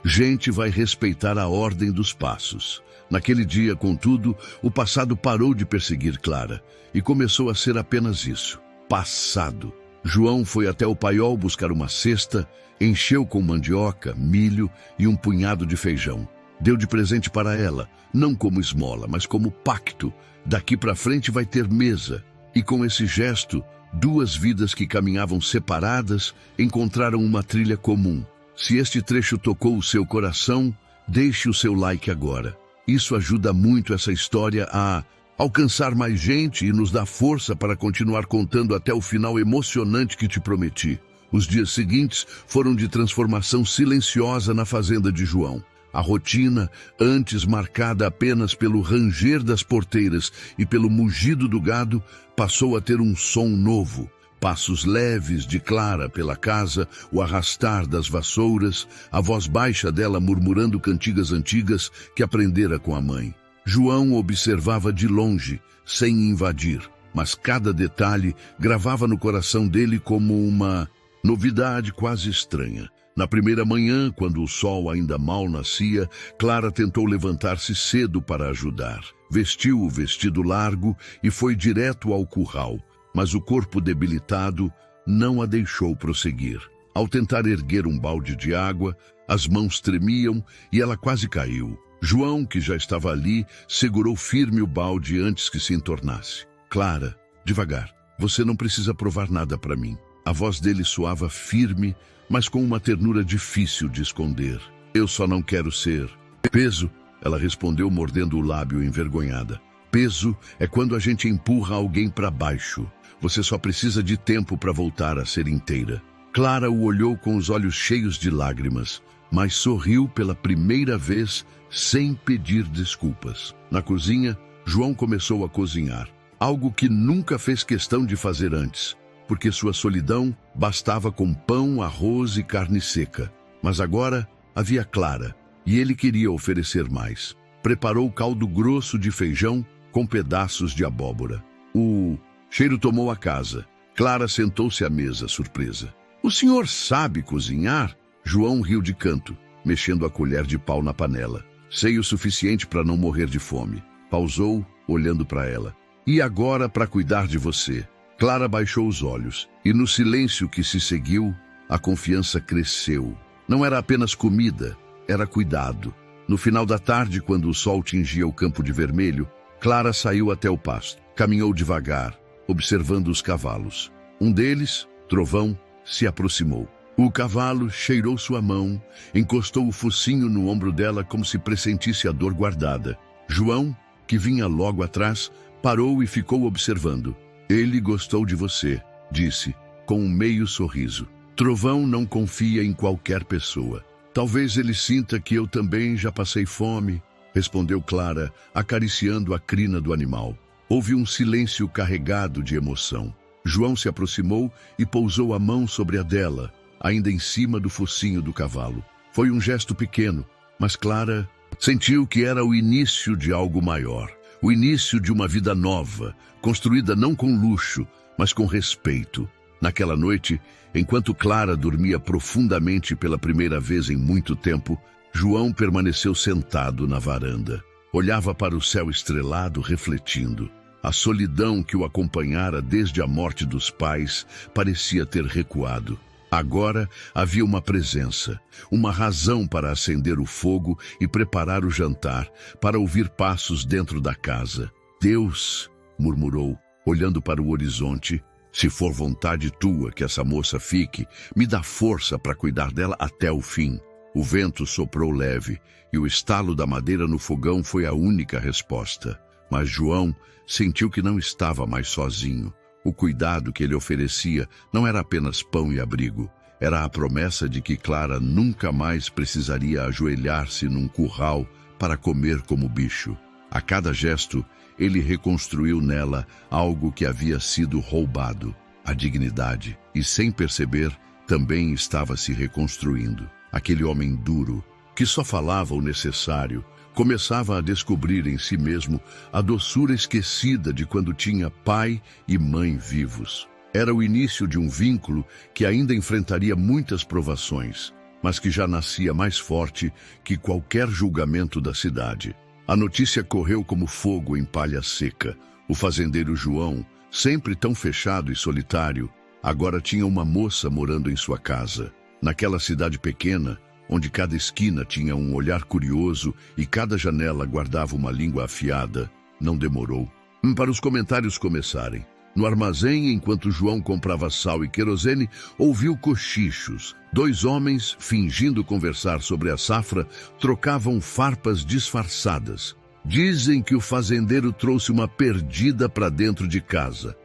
A: gente vai respeitar a ordem dos passos. Naquele dia, contudo, o passado parou de perseguir Clara, e começou a ser apenas isso, passado. João foi até o paiol buscar uma cesta, encheu com mandioca, milho e um punhado de feijão. Deu de presente para ela, não como esmola, mas como pacto. Daqui para frente vai ter mesa. E com esse gesto, 2 vidas que caminhavam separadas encontraram uma trilha comum. Se este trecho tocou o seu coração, deixe o seu like agora. Isso ajuda muito essa história a alcançar mais gente e nos dá força para continuar contando até o final emocionante que te prometi. Os dias seguintes foram de transformação silenciosa na fazenda de João. A rotina, antes marcada apenas pelo ranger das porteiras e pelo mugido do gado, passou a ter um som novo. Passos leves de Clara pela casa, o arrastar das vassouras, a voz baixa dela murmurando cantigas antigas que aprendera com a mãe. João observava de longe, sem invadir, mas cada detalhe gravava no coração dele como uma novidade quase estranha. Na primeira manhã, quando o sol ainda mal nascia, Clara tentou levantar-se cedo para ajudar. Vestiu o vestido largo e foi direto ao curral, mas o corpo debilitado não a deixou prosseguir. Ao tentar erguer um balde de água, as mãos tremiam e ela quase caiu. João, que já estava ali, segurou firme o balde antes que se entornasse. Clara, devagar. Você não precisa provar nada para mim. A voz dele soava firme, mas com uma ternura difícil de esconder. Eu só não quero ser peso, ela respondeu mordendo o lábio envergonhada. Peso é quando a gente empurra alguém para baixo. Você só precisa de tempo para voltar a ser inteira. Clara o olhou com os olhos cheios de lágrimas, mas sorriu pela primeira vez sem pedir desculpas. Na cozinha, João começou a cozinhar, algo que nunca fez questão de fazer antes, porque sua solidão bastava com pão, arroz e carne seca. Mas agora havia Clara, e ele queria oferecer mais. Preparou caldo grosso de feijão com pedaços de abóbora. O cheiro tomou a casa. Clara sentou-se à mesa, surpresa. O senhor sabe cozinhar? João riu de canto, mexendo a colher de pau na panela. Sei o suficiente para não morrer de fome. Pausou, olhando para ela. E agora para cuidar de você. Clara baixou os olhos, e no silêncio que se seguiu, a confiança cresceu. Não era apenas comida, era cuidado. No final da tarde, quando o sol tingia o campo de vermelho, Clara saiu até o pasto. Caminhou devagar, observando os cavalos. Um deles, Trovão, se aproximou. O cavalo cheirou sua mão, encostou o focinho no ombro dela como se pressentisse a dor guardada. João, que vinha logo atrás, parou e ficou observando. Ele gostou de você, disse, com um meio sorriso. Trovão não confia em qualquer pessoa. Talvez ele sinta que eu também já passei fome, respondeu Clara, acariciando a crina do animal. Houve um silêncio carregado de emoção. João se aproximou e pousou a mão sobre a dela, ainda em cima do focinho do cavalo. Foi um gesto pequeno, mas Clara sentiu que era o início de algo maior. O início de uma vida nova, construída não com luxo, mas com respeito. Naquela noite, enquanto Clara dormia profundamente pela primeira vez em muito tempo, João permaneceu sentado na varanda. Olhava para o céu estrelado, refletindo. A solidão que o acompanhara desde a morte dos pais parecia ter recuado. Agora havia uma presença, uma razão para acender o fogo e preparar o jantar, para ouvir passos dentro da casa. Deus, murmurou, olhando para o horizonte, se for vontade tua que essa moça fique, me dá força para cuidar dela até o fim. O vento soprou leve e o estalo da madeira no fogão foi a única resposta. Mas João sentiu que não estava mais sozinho. O cuidado que ele oferecia não era apenas pão e abrigo. Era a promessa de que Clara nunca mais precisaria ajoelhar-se num curral para comer como bicho. A cada gesto, ele reconstruiu nela algo que havia sido roubado, a dignidade, e sem perceber, também estava se reconstruindo. Aquele homem duro, que só falava o necessário, começava a descobrir em si mesmo a doçura esquecida de quando tinha pai e mãe vivos. Era o início de um vínculo que ainda enfrentaria muitas provações, mas que já nascia mais forte que qualquer julgamento da cidade. A notícia correu como fogo em palha seca. O fazendeiro João, sempre tão fechado e solitário, agora tinha uma moça morando em sua casa. Naquela cidade pequena, onde cada esquina tinha um olhar curioso e cada janela guardava uma língua afiada, não demorou para os comentários começarem. No armazém, enquanto João comprava sal e querosene, ouviu cochichos. Dois homens, fingindo conversar sobre a safra, trocavam farpas disfarçadas. Dizem que o fazendeiro trouxe uma perdida para dentro de casa.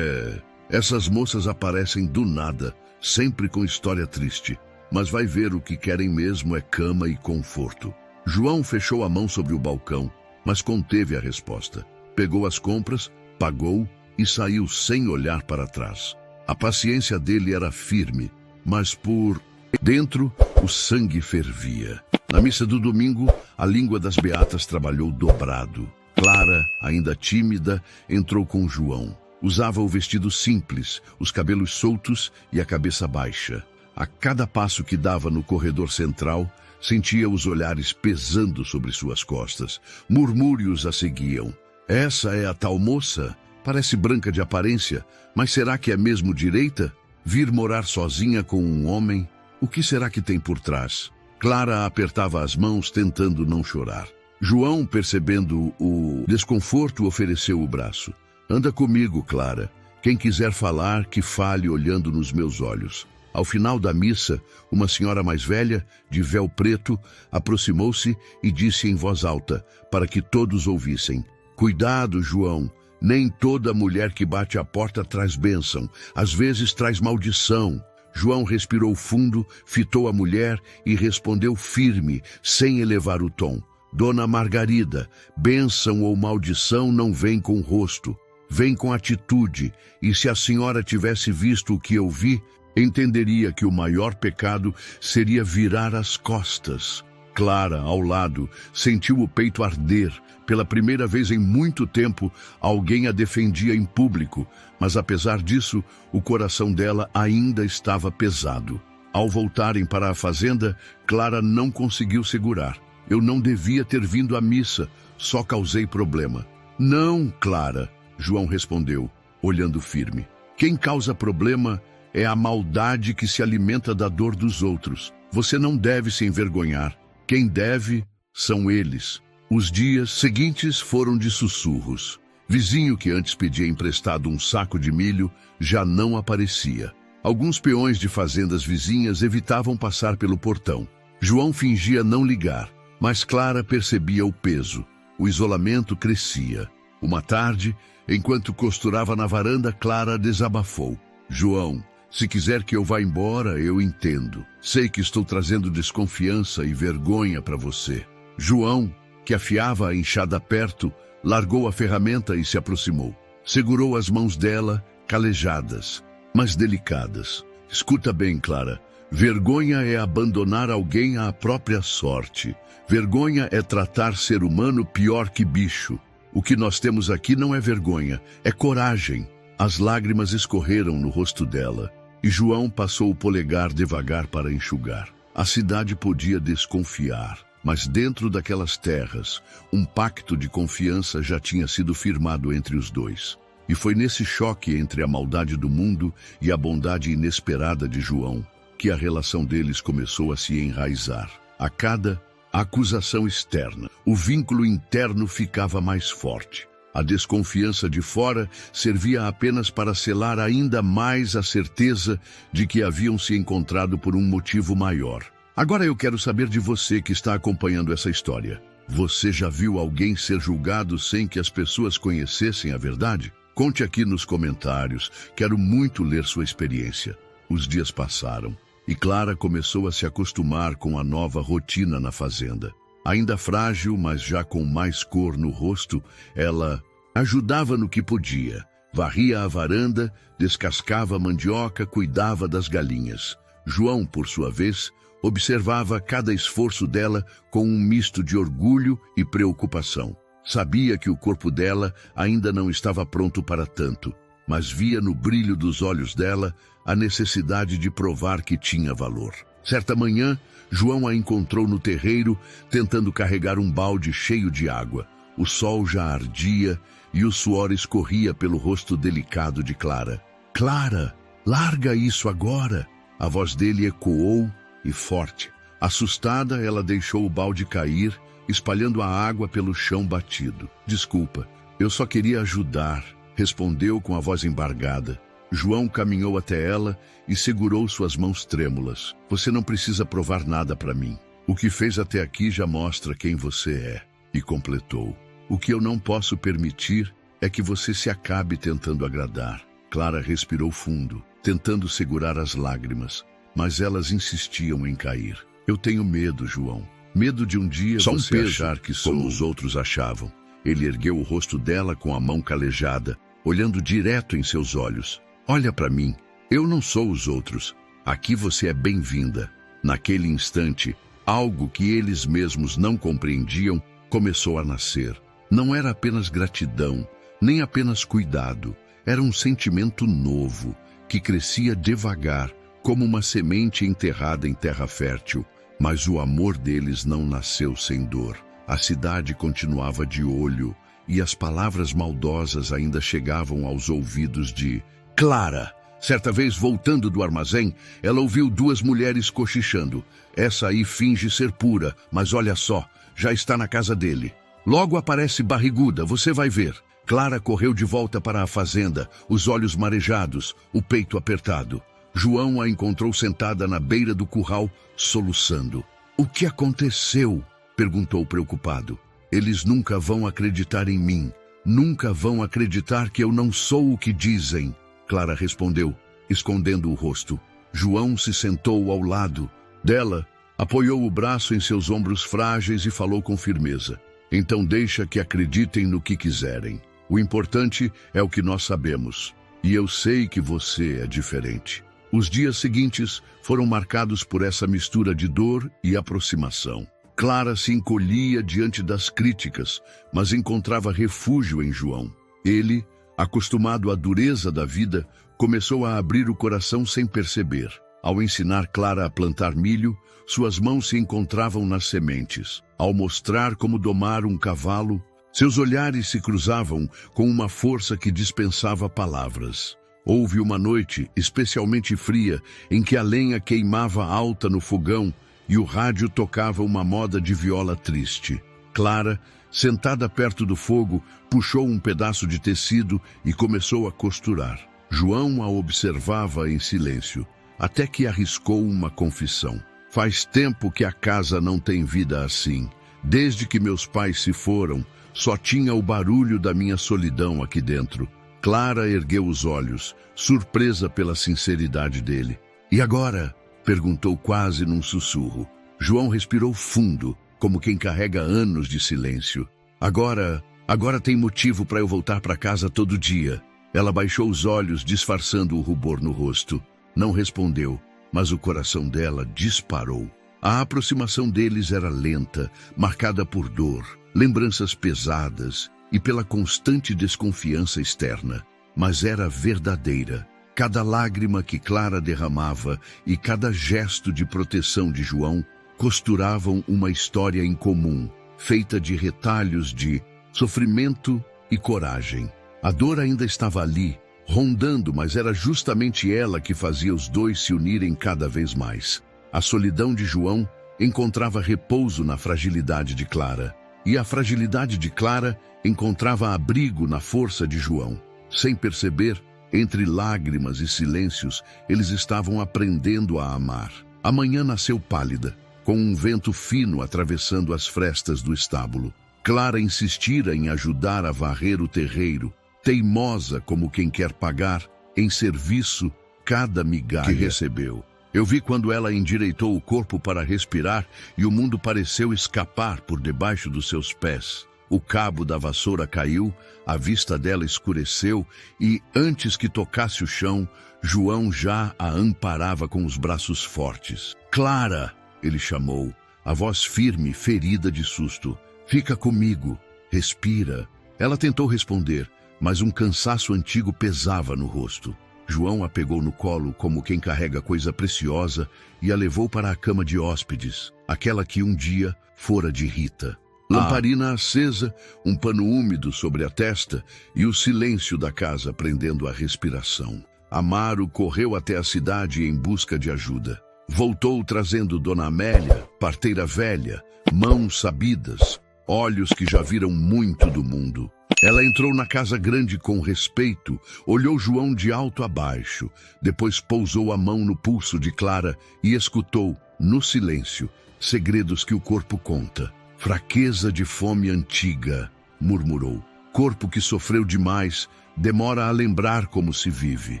A: Essas moças aparecem do nada, sempre com história triste. Mas vai ver, o que querem mesmo é cama e conforto. João fechou a mão sobre o balcão, mas conteve a resposta. Pegou as compras, pagou e saiu sem olhar para trás. A paciência dele era firme, mas por dentro o sangue fervia. Na missa do domingo, a língua das beatas trabalhou dobrado. Clara, ainda tímida, entrou com João. Usava o vestido simples, os cabelos soltos e a cabeça baixa. A cada passo que dava no corredor central, sentia os olhares pesando sobre suas costas. Murmúrios a seguiam. Essa é a tal moça? Parece branca de aparência, mas será que é mesmo direita? Vir morar sozinha com um homem? O que será que tem por trás? Clara apertava as mãos, tentando não chorar. João, percebendo o desconforto, ofereceu o braço. Anda comigo, Clara. Quem quiser falar, que fale olhando nos meus olhos. Ao final da missa, uma senhora mais velha, de véu preto, aproximou-se e disse em voz alta, para que todos ouvissem: Cuidado, João, nem toda mulher que bate à porta traz bênção, às vezes traz maldição. João respirou fundo, fitou a mulher e respondeu firme, sem elevar o tom: Dona Margarida, bênção ou maldição não vem com o rosto, vem com atitude, e se a senhora tivesse visto o que eu vi, entenderia que o maior pecado seria virar as costas. Clara, ao lado, sentiu o peito arder. Pela primeira vez em muito tempo, alguém a defendia em público, mas apesar disso, o coração dela ainda estava pesado. Ao voltarem para a fazenda, Clara não conseguiu segurar. Eu não devia ter vindo à missa, só causei problema. Não, Clara, João respondeu, olhando firme. Quem causa problema é a maldade que se alimenta da dor dos outros. Você não deve se envergonhar. Quem deve são eles. Os dias seguintes foram de sussurros. Vizinho que antes pedia emprestado um saco de milho já não aparecia. Alguns peões de fazendas vizinhas evitavam passar pelo portão. João fingia não ligar, mas Clara percebia o peso. O isolamento crescia. Uma tarde, enquanto costurava na varanda, Clara desabafou. João, se quiser que eu vá embora, eu entendo. Sei que estou trazendo desconfiança e vergonha para você. João, que afiava a enxada perto, largou a ferramenta e se aproximou. Segurou as mãos dela, calejadas, mas delicadas. Escuta bem, Clara. Vergonha é abandonar alguém à própria sorte. Vergonha é tratar ser humano pior que bicho. O que nós temos aqui não é vergonha, é coragem. As lágrimas escorreram no rosto dela, e João passou o polegar devagar para enxugar. A cidade podia desconfiar, mas dentro daquelas terras, um pacto de confiança já tinha sido firmado entre os dois. E foi nesse choque entre a maldade do mundo e a bondade inesperada de João que a relação deles começou a se enraizar. A cada acusação externa, o vínculo interno ficava mais forte. A desconfiança de fora servia apenas para selar ainda mais a certeza de que haviam se encontrado por um motivo maior. Agora eu quero saber de você que está acompanhando essa história. Você já viu alguém ser julgado sem que as pessoas conhecessem a verdade? Conte aqui nos comentários. Quero muito ler sua experiência. Os dias passaram e Clara começou a se acostumar com a nova rotina na fazenda. Ainda frágil, mas já com mais cor no rosto, ela ajudava no que podia. Varria a varanda, descascava a mandioca, cuidava das galinhas. João, por sua vez, observava cada esforço dela com um misto de orgulho e preocupação. Sabia que o corpo dela ainda não estava pronto para tanto, mas via no brilho dos olhos dela a necessidade de provar que tinha valor. Certa manhã, João a encontrou no terreiro, tentando carregar um balde cheio de água. O sol já ardia e o suor escorria pelo rosto delicado de Clara. Clara, larga isso agora! A voz dele ecoou e forte. Assustada, ela deixou o balde cair, espalhando a água pelo chão batido. Desculpa, eu só queria ajudar, respondeu com a voz embargada. João caminhou até ela e segurou suas mãos trêmulas. Você não precisa provar nada para mim. O que fez até aqui já mostra quem você é. E completou. O que eu não posso permitir é que você se acabe tentando agradar. Clara respirou fundo, tentando segurar as lágrimas, mas elas insistiam em cair. Eu tenho medo, João. Medo de um dia
B: Só
A: você
B: peso,
A: achar que sou
B: como
A: os outros achavam. Ele ergueu o rosto dela com a mão calejada, olhando direto em seus olhos. Olha para mim, eu não sou os outros. Aqui você é bem-vinda. Naquele instante, algo que eles mesmos não compreendiam começou a nascer. Não era apenas gratidão, nem apenas cuidado. Era um sentimento novo, que crescia devagar, como uma semente enterrada em terra fértil. Mas o amor deles não nasceu sem dor. A cidade continuava de olho, e as palavras maldosas ainda chegavam aos ouvidos de Clara. Certa vez, voltando do armazém, ela ouviu duas mulheres cochichando. Essa aí finge ser pura, mas olha só, já está na casa dele. Logo aparece barriguda, você vai ver. Clara correu de volta para a fazenda, os olhos marejados, o peito apertado. João a encontrou sentada na beira do curral, soluçando. "O que aconteceu?" perguntou preocupado. "Eles nunca vão acreditar em mim. Nunca vão acreditar que eu não sou o que dizem." Clara respondeu, escondendo o rosto. João se sentou ao lado dela, apoiou o braço em seus ombros frágeis e falou com firmeza. "Então deixa que acreditem no que quiserem. O importante é o que nós sabemos. E eu sei que você é diferente." Os dias seguintes foram marcados por essa mistura de dor e aproximação. Clara se encolhia diante das críticas, mas encontrava refúgio em João. Ele, acostumado à dureza da vida, começou a abrir o coração sem perceber. Ao ensinar Clara a plantar milho, suas mãos se encontravam nas sementes. Ao mostrar como domar um cavalo, seus olhares se cruzavam com uma força que dispensava palavras. Houve uma noite especialmente fria em que a lenha queimava alta no fogão e o rádio tocava uma moda de viola triste. Clara, sentada perto do fogo, puxou um pedaço de tecido e começou a costurar. João a observava em silêncio, até que arriscou uma confissão. "Faz tempo que a casa não tem vida assim. Desde que meus pais se foram, só tinha o barulho da minha solidão aqui dentro." Clara ergueu os olhos, surpresa pela sinceridade dele. "E agora?" perguntou quase num sussurro. João respirou fundo, como quem carrega anos de silêncio. Agora tem motivo para eu voltar para casa todo dia." Ela baixou os olhos, disfarçando o rubor no rosto. Não respondeu, mas o coração dela disparou. A aproximação deles era lenta, marcada por dor, lembranças pesadas e pela constante desconfiança externa, mas era verdadeira. Cada lágrima que Clara derramava e cada gesto de proteção de João costuravam uma história em comum, feita de retalhos de sofrimento e coragem. A dor ainda estava ali, rondando, mas era justamente ela que fazia os dois se unirem cada vez mais. A solidão de João encontrava repouso na fragilidade de Clara, e a fragilidade de Clara encontrava abrigo na força de João. Sem perceber, entre lágrimas e silêncios, eles estavam aprendendo a amar. A manhã nasceu pálida, com um vento fino atravessando as frestas do estábulo. Clara insistira em ajudar a varrer o terreiro, teimosa como quem quer pagar em serviço cada migalha que recebeu. Eu vi quando ela endireitou o corpo para respirar e o mundo pareceu escapar por debaixo dos seus pés. O cabo da vassoura caiu, a vista dela escureceu e, antes que tocasse o chão, João já a amparava com os braços fortes. "Clara!" ele chamou, a voz firme, ferida de susto. "Fica comigo, respira." Ela tentou responder, mas um cansaço antigo pesava no rosto. João a pegou no colo como quem carrega coisa preciosa e a levou para a cama de hóspedes, aquela que um dia fora de Rita. Lamparina acesa, um pano úmido sobre a testa e o silêncio da casa prendendo a respiração. Amaro correu até a cidade em busca de ajuda. Voltou trazendo Dona Amélia, parteira velha, mãos sabidas, olhos que já viram muito do mundo. Ela entrou na casa grande com respeito, olhou João de alto a baixo, depois pousou a mão no pulso de Clara e escutou, no silêncio, segredos que o corpo conta. "Fraqueza de fome antiga", murmurou. "Corpo que sofreu demais, demora a lembrar como se vive."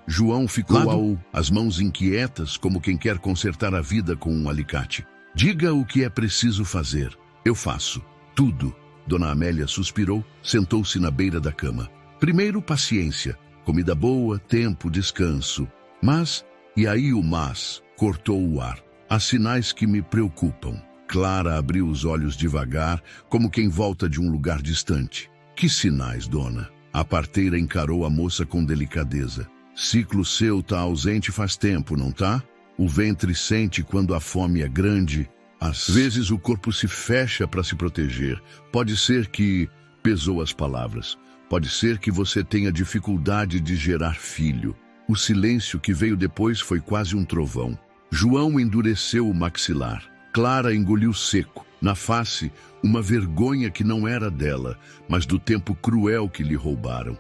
A: João ficou as mãos inquietas, como quem quer consertar a vida com um alicate. "Diga o que é preciso fazer. Eu faço. Tudo." Dona Amélia suspirou, sentou-se na beira da cama. "Primeiro, paciência. Comida boa, tempo, descanso. Mas, e aí o mas, cortou o ar. Há sinais que me preocupam." Clara abriu os olhos devagar, como quem volta de um lugar distante. "Que sinais, dona?" A parteira encarou a moça com delicadeza. "Ciclo seu tá ausente faz tempo, não tá? O ventre sente quando a fome é grande. Às vezes o corpo se fecha para se proteger. Pode ser que..." pesou as palavras. "Pode ser que você tenha dificuldade de gerar filho." O silêncio que veio depois foi quase um trovão. João endureceu o maxilar. Clara engoliu seco, na face, uma vergonha que não era dela, mas do tempo cruel que lhe roubaram.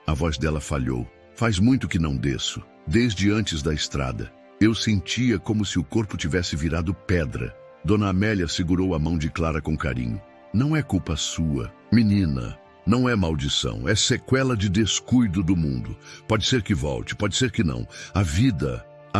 A: A voz dela falhou. Faz muito que não desço, desde antes da estrada. Eu sentia como se o corpo tivesse virado pedra. Dona Amélia segurou a mão de Clara com carinho. Não é culpa sua, menina. Não é maldição, é sequela de descuido do mundo. Pode ser que volte, pode ser que não. A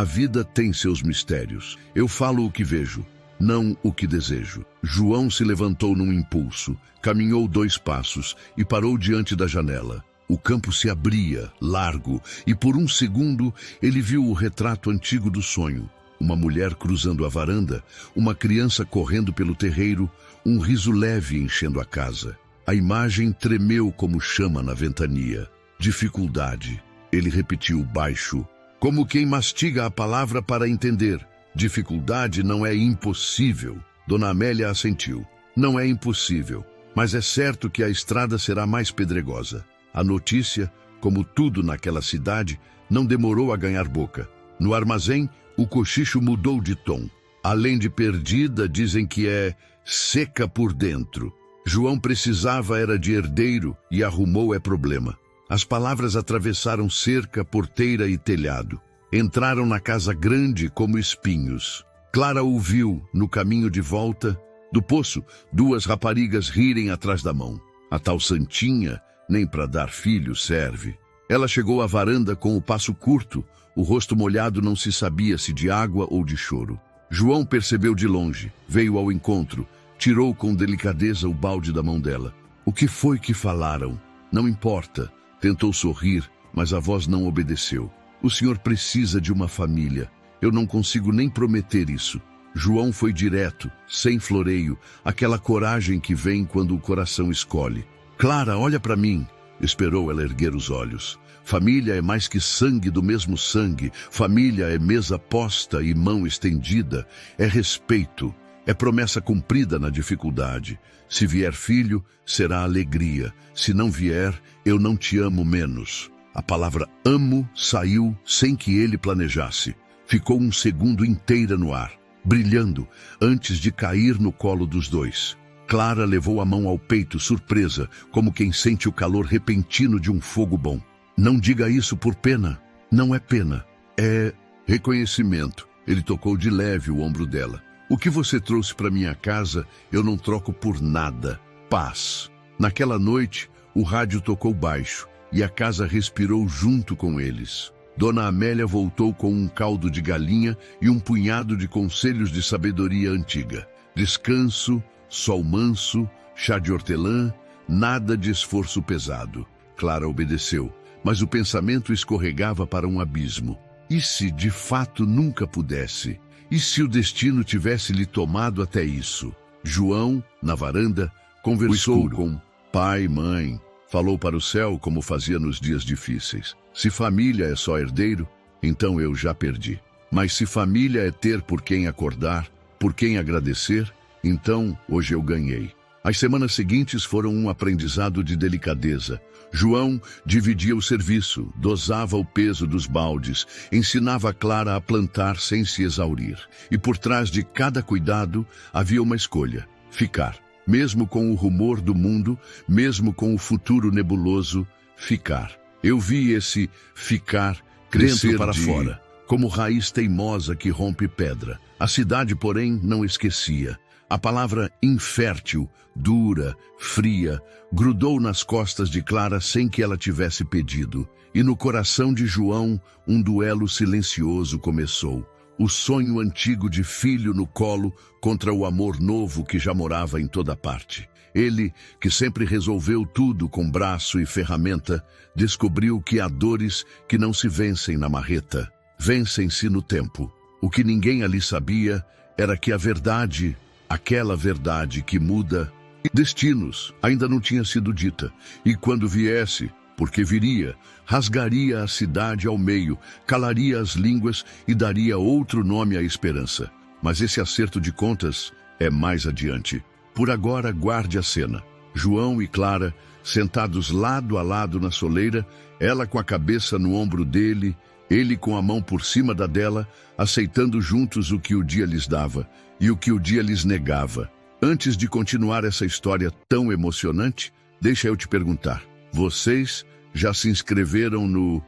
A: vida tem seus mistérios. Eu falo o que vejo, não o que desejo. João se levantou num impulso, caminhou 2 passos e parou diante da janela. O campo se abria, largo, e por um segundo ele viu o retrato antigo do sonho. Uma mulher cruzando a varanda, uma criança correndo pelo terreiro, um riso leve enchendo a casa. A imagem tremeu como chama na ventania. Dificuldade. Ele repetiu baixo, como quem mastiga a palavra para entender. Dificuldade não é impossível. Dona Amélia assentiu. Não é impossível, mas é certo que a estrada será mais pedregosa. A notícia, como tudo naquela cidade, não demorou a ganhar boca. No armazém, o cochicho mudou de tom. Além de perdida, dizem que é seca por dentro. João precisava era de herdeiro e arrumou é problema. As palavras atravessaram cerca, porteira e telhado. Entraram na casa grande como espinhos. Clara ouviu, no caminho de volta, do poço, 2 raparigas rirem atrás da mão. A tal santinha, nem para dar filho serve. Ela chegou à varanda com o passo curto, o rosto molhado não se sabia se de água ou de choro. João percebeu de longe, veio ao encontro, tirou com delicadeza o balde da mão dela. O que foi que falaram? Não importa. Tentou sorrir, mas a voz não obedeceu. O senhor precisa de uma família. Eu não consigo nem prometer isso. João foi direto, sem floreio, aquela coragem que vem quando o coração escolhe. Clara, olha para mim. Esperou ela erguer os olhos. Família é mais que sangue do mesmo sangue. Família é mesa posta e mão estendida. É respeito. É promessa cumprida na dificuldade. Se vier filho, será alegria. Se não vier, eu não te amo menos. A palavra amo saiu sem que ele planejasse. Ficou um segundo inteira no ar, brilhando, antes de cair no colo dos 2. Clara levou a mão ao peito, surpresa, como quem sente o calor repentino de um fogo bom. Não diga isso por pena. Não é pena. É reconhecimento. Ele tocou de leve o ombro dela. O que você trouxe para minha casa, eu não troco por nada. Paz. Naquela noite, o rádio tocou baixo e a casa respirou junto com eles. Dona Amélia voltou com um caldo de galinha e um punhado de conselhos de sabedoria antiga. Descanso, sol manso, chá de hortelã, nada de esforço pesado. Clara obedeceu, mas o pensamento escorregava para um abismo. E se de fato nunca pudesse? E se o destino tivesse lhe tomado até isso? João, na varanda, conversou com pai, mãe. Falou para o céu como fazia nos dias difíceis. Se família é só herdeiro, então eu já perdi. Mas se família é ter por quem acordar, por quem agradecer, então hoje eu ganhei. As semanas seguintes foram um aprendizado de delicadeza. João dividia o serviço, dosava o peso dos baldes, ensinava a Clara a plantar sem se exaurir. E por trás de cada cuidado havia uma escolha: ficar. Mesmo com o rumor do mundo, mesmo com o futuro nebuloso, ficar. Eu vi esse ficar crescer para fora, como raiz teimosa que rompe pedra. A cidade, porém, não esquecia. A palavra infértil, dura, fria, grudou nas costas de Clara sem que ela tivesse pedido. E no coração de João, um duelo silencioso começou. O sonho antigo de filho no colo contra o amor novo que já morava em toda parte. Ele, que sempre resolveu tudo com braço e ferramenta, descobriu que há dores que não se vencem na marreta, vencem-se no tempo. O que ninguém ali sabia era que a verdade, aquela verdade que muda destinos, ainda não tinha sido dita. E quando viesse, porque viria, rasgaria a cidade ao meio, calaria as línguas e daria outro nome à esperança. Mas esse acerto de contas é mais adiante. Por agora, guarde a cena. João e Clara, sentados lado a lado na soleira, ela com a cabeça no ombro dele, ele com a mão por cima da dela, aceitando juntos o que o dia lhes dava e o que o dia lhes negava. Antes de continuar essa história tão emocionante, deixa eu te perguntar, vocês já se inscreveram no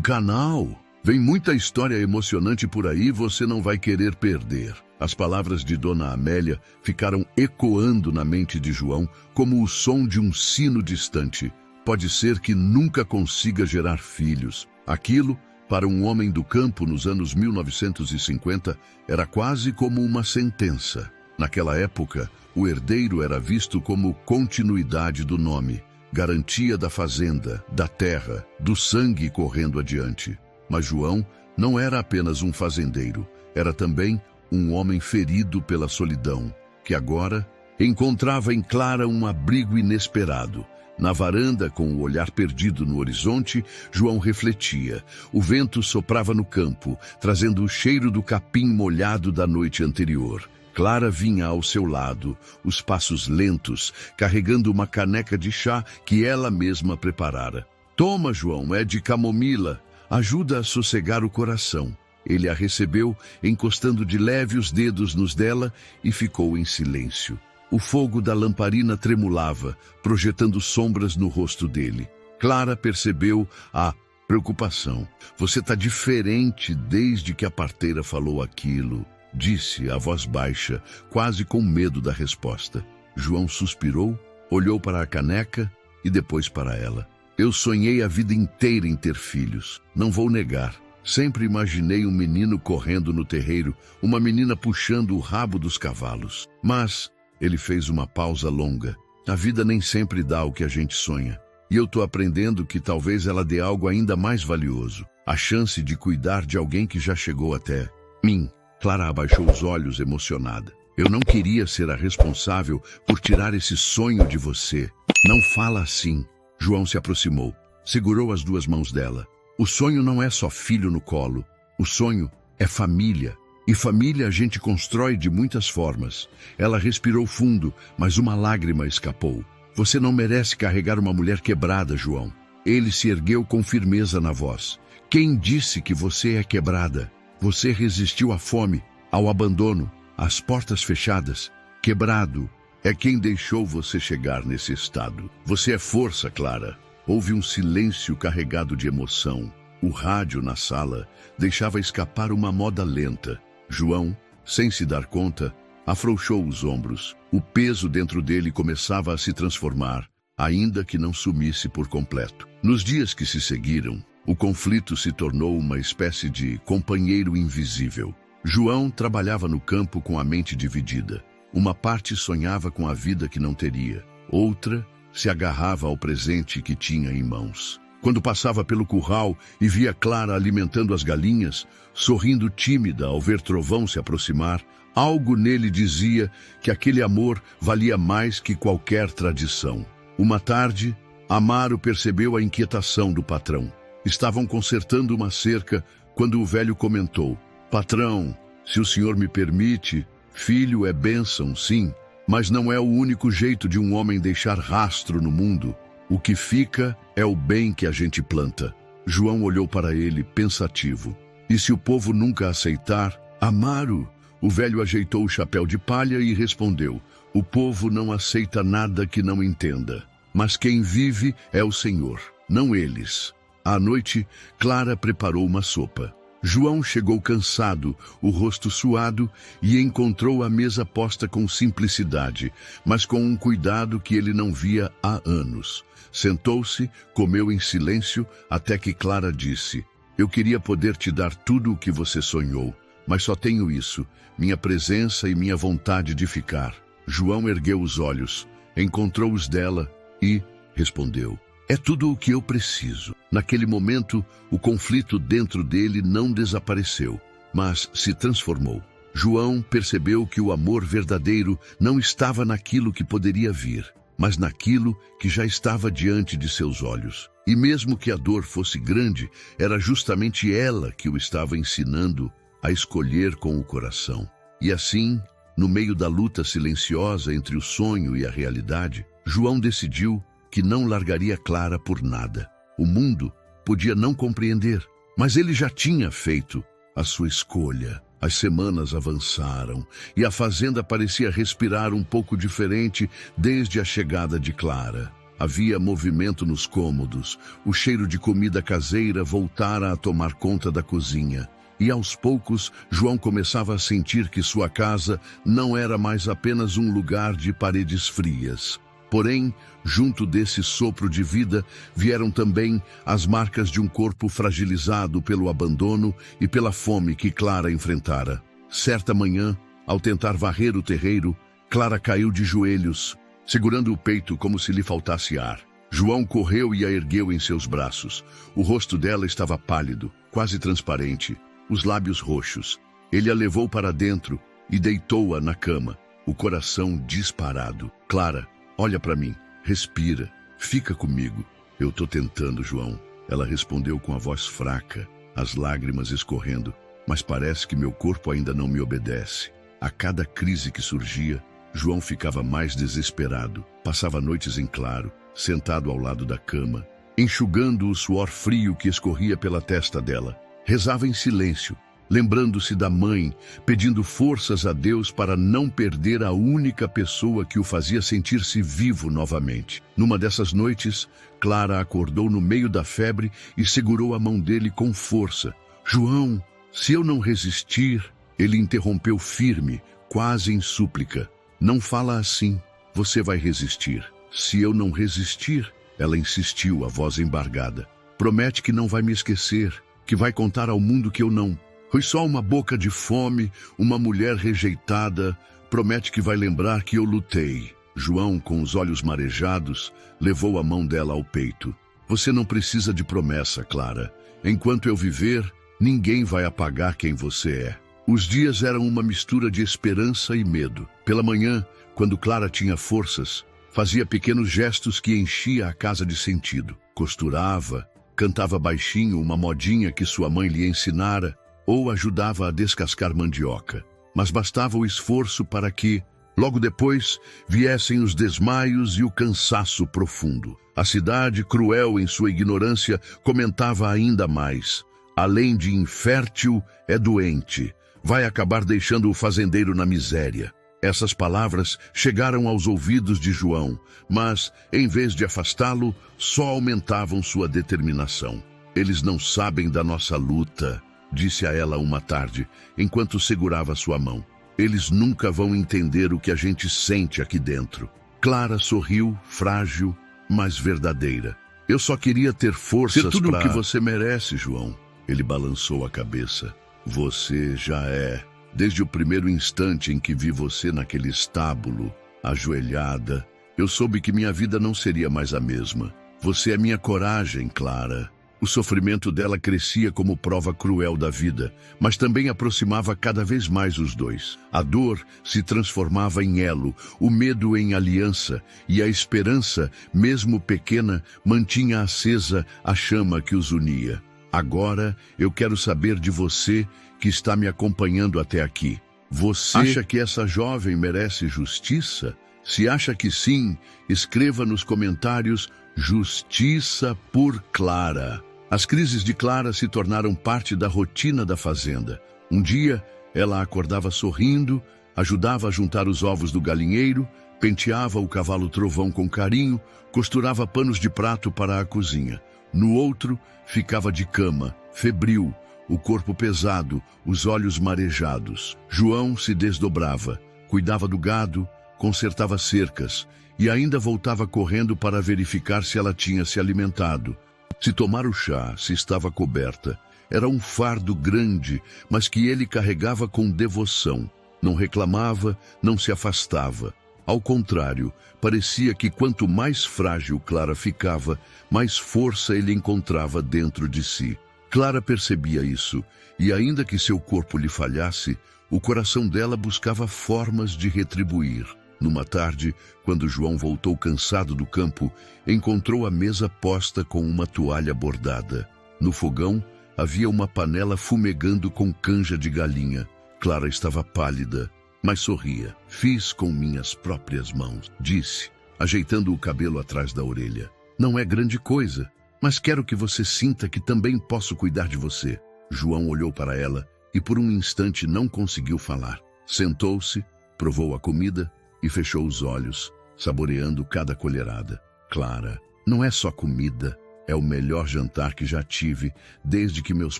A: canal? Vem muita história emocionante por aí, você não vai querer perder. As palavras de Dona Amélia ficaram ecoando na mente de João como o som de um sino distante. Pode ser que nunca consiga gerar filhos. Aquilo, para um homem do campo nos anos 1950, era quase como uma sentença. Naquela época, o herdeiro era visto como continuidade do nome, garantia da fazenda, da terra, do sangue correndo adiante. Mas João não era apenas um fazendeiro, era também um homem ferido pela solidão, que agora encontrava em Clara um abrigo inesperado. Na varanda, com o olhar perdido no horizonte, João refletia. O vento soprava no campo, trazendo o cheiro do capim molhado da noite anterior. Clara vinha ao seu lado, os passos lentos, carregando uma caneca de chá que ela mesma preparara. Toma, João, é de camomila. Ajuda a sossegar o coração. Ele a recebeu, encostando de leve os dedos nos dela, e ficou em silêncio. O fogo da lamparina tremulava, projetando sombras no rosto dele. Clara percebeu a preocupação. Você está diferente desde que a parteira falou aquilo, disse a voz baixa, quase com medo da resposta. João suspirou, olhou para a caneca e depois para ela. Eu sonhei a vida inteira em ter filhos. Não vou negar. Sempre imaginei um menino correndo no terreiro, uma menina puxando o rabo dos cavalos. Mas ele fez uma pausa longa. A vida nem sempre dá o que a gente sonha. E eu estou aprendendo que talvez ela dê algo ainda mais valioso. A chance de cuidar de alguém que já chegou até mim. Clara abaixou os olhos emocionada. Eu não queria ser a responsável por tirar esse sonho de você. Não fala assim. João se aproximou, segurou as duas mãos dela. O sonho não é só filho no colo. O sonho é família. E família a gente constrói de muitas formas. Ela respirou fundo, mas uma lágrima escapou. Você não merece carregar uma mulher quebrada, João. Ele se ergueu com firmeza na voz. Quem disse que você é quebrada? Você resistiu à fome, ao abandono, às portas fechadas. Quebrado é quem deixou você chegar nesse estado. Você é força, Clara. Houve um silêncio carregado de emoção. O rádio na sala deixava escapar uma moda lenta. João, sem se dar conta, afrouxou os ombros. O peso dentro dele começava a se transformar, ainda que não sumisse por completo. Nos dias que se seguiram, o conflito se tornou uma espécie de companheiro invisível. João trabalhava no campo com a mente dividida. Uma parte sonhava com a vida que não teria. Outra se agarrava ao presente que tinha em mãos. Quando passava pelo curral e via Clara alimentando as galinhas, sorrindo tímida ao ver Trovão se aproximar, algo nele dizia que aquele amor valia mais que qualquer tradição. Uma tarde, Amaro percebeu a inquietação do patrão. Estavam consertando uma cerca quando o velho comentou: Patrão, se o senhor me permite, filho é bênção, sim, mas não é o único jeito de um homem deixar rastro no mundo. O que fica é o bem que a gente planta. João olhou para ele, pensativo. E se o povo nunca aceitar? Amaro? O velho ajeitou o chapéu de palha e respondeu: o povo não aceita nada que não entenda. Mas quem vive é o Senhor, não eles. À noite, Clara preparou uma sopa. João chegou cansado, o rosto suado, e encontrou a mesa posta com simplicidade, mas com um cuidado que ele não via há anos. Sentou-se, comeu em silêncio, até que Clara disse: eu queria poder te dar tudo o que você sonhou, mas só tenho isso, minha presença e minha vontade de ficar. João ergueu os olhos, encontrou os dela e respondeu: é tudo o que eu preciso. Naquele momento, o conflito dentro dele não desapareceu, mas se transformou. João percebeu que o amor verdadeiro não estava naquilo que poderia vir, mas naquilo que já estava diante de seus olhos. E mesmo que a dor fosse grande, era justamente ela que o estava ensinando a escolher com o coração. E assim, no meio da luta silenciosa entre o sonho e a realidade, João decidiu que não largaria Clara por nada. O mundo podia não compreender, Mas ele já tinha feito a sua escolha. As semanas avançaram e a fazenda parecia respirar um pouco diferente desde a chegada de Clara. Havia movimento nos cômodos, o cheiro de comida caseira voltara a tomar conta da cozinha. E aos poucos, João começava a sentir que sua casa não era mais apenas um lugar de paredes frias. Porém, junto desse sopro de vida, vieram também as marcas de um corpo fragilizado pelo abandono e pela fome que Clara enfrentara. Certa manhã, ao tentar varrer o terreiro, Clara caiu de joelhos, segurando o peito como se lhe faltasse ar. João correu e a ergueu em seus braços. O rosto dela estava pálido, quase transparente, os lábios roxos. Ele a levou para dentro e deitou-a na cama, o coração disparado. Clara, olha para mim, respira, fica comigo. Eu tô tentando, João. Ela respondeu com a voz fraca, as lágrimas escorrendo. Mas parece que meu corpo ainda não me obedece. A cada crise que surgia, João ficava mais desesperado. Passava noites em claro, sentado ao lado da cama, enxugando o suor frio que escorria pela testa dela. Rezava em silêncio, lembrando-se da mãe, pedindo forças a Deus para não perder a única pessoa que o fazia sentir-se vivo novamente. Numa dessas noites, Clara acordou no meio da febre e segurou a mão dele com força. João, se eu não resistir, ele interrompeu firme, quase em súplica. Não fala assim, você vai resistir. Se eu não resistir, ela insistiu, a voz embargada. Promete que não vai me esquecer, que vai contar ao mundo que eu não... Foi só uma boca de fome, uma mulher rejeitada. Promete que vai lembrar que eu lutei. João, com os olhos marejados, levou a mão dela ao peito. Você não precisa de promessa, Clara. Enquanto eu viver, ninguém vai apagar quem você é. Os dias eram uma mistura de esperança e medo. Pela manhã, quando Clara tinha forças, fazia pequenos gestos que enchia a casa de sentido. Costurava, cantava baixinho uma modinha que sua mãe lhe ensinara, ou ajudava a descascar mandioca. Mas bastava o esforço para que, logo depois, viessem os desmaios e o cansaço profundo. A cidade, cruel em sua ignorância, comentava ainda mais. Além de infértil, é doente. Vai acabar deixando o fazendeiro na miséria. Essas palavras chegaram aos ouvidos de João, mas, em vez de afastá-lo, só aumentavam sua determinação. Eles não sabem da nossa luta, disse a ela uma tarde, enquanto segurava sua mão. Eles nunca vão entender o que a gente sente aqui dentro. Clara sorriu, frágil, mas verdadeira. Eu só queria ter forças para... Ser tudo o que você merece, João. Ele balançou a cabeça. Você já é... Desde o primeiro instante em que vi você naquele estábulo, ajoelhada, eu soube que minha vida não seria mais a mesma. Você é minha coragem, Clara. O sofrimento dela crescia como prova cruel da vida, mas também aproximava cada vez mais os dois. A dor se transformava em elo, o medo em aliança, e a esperança, mesmo pequena, mantinha acesa a chama que os unia. Agora eu quero saber de você que está me acompanhando até aqui. Você acha que essa jovem merece justiça? Se acha que sim, escreva nos comentários Justiça por Clara. As crises de Clara se tornaram parte da rotina da fazenda. Um dia, ela acordava sorrindo, ajudava a juntar os ovos do galinheiro, penteava o cavalo Trovão com carinho, costurava panos de prato para a cozinha. No outro, ficava de cama, febril, o corpo pesado, os olhos marejados. João se desdobrava, cuidava do gado, consertava cercas e ainda voltava correndo para verificar se ela tinha se alimentado. Se tomar o chá, se estava coberta. Era um fardo grande, mas que ele carregava com devoção. Não reclamava, não se afastava. Ao contrário, parecia que quanto mais frágil Clara ficava, mais força ele encontrava dentro de si. Clara percebia isso, e ainda que seu corpo lhe falhasse, o coração dela buscava formas de retribuir. Numa tarde, quando João voltou cansado do campo, encontrou a mesa posta com uma toalha bordada. No fogão, havia uma panela fumegando com canja de galinha. Clara estava pálida, mas sorria. Fiz com minhas próprias mãos, disse, ajeitando o cabelo atrás da orelha. Não é grande coisa, mas quero que você sinta que também posso cuidar de você. João olhou para ela e por um instante não conseguiu falar. Sentou-se, provou a comida e fechou os olhos, saboreando cada colherada. Clara, não é só comida, é o melhor jantar que já tive desde que meus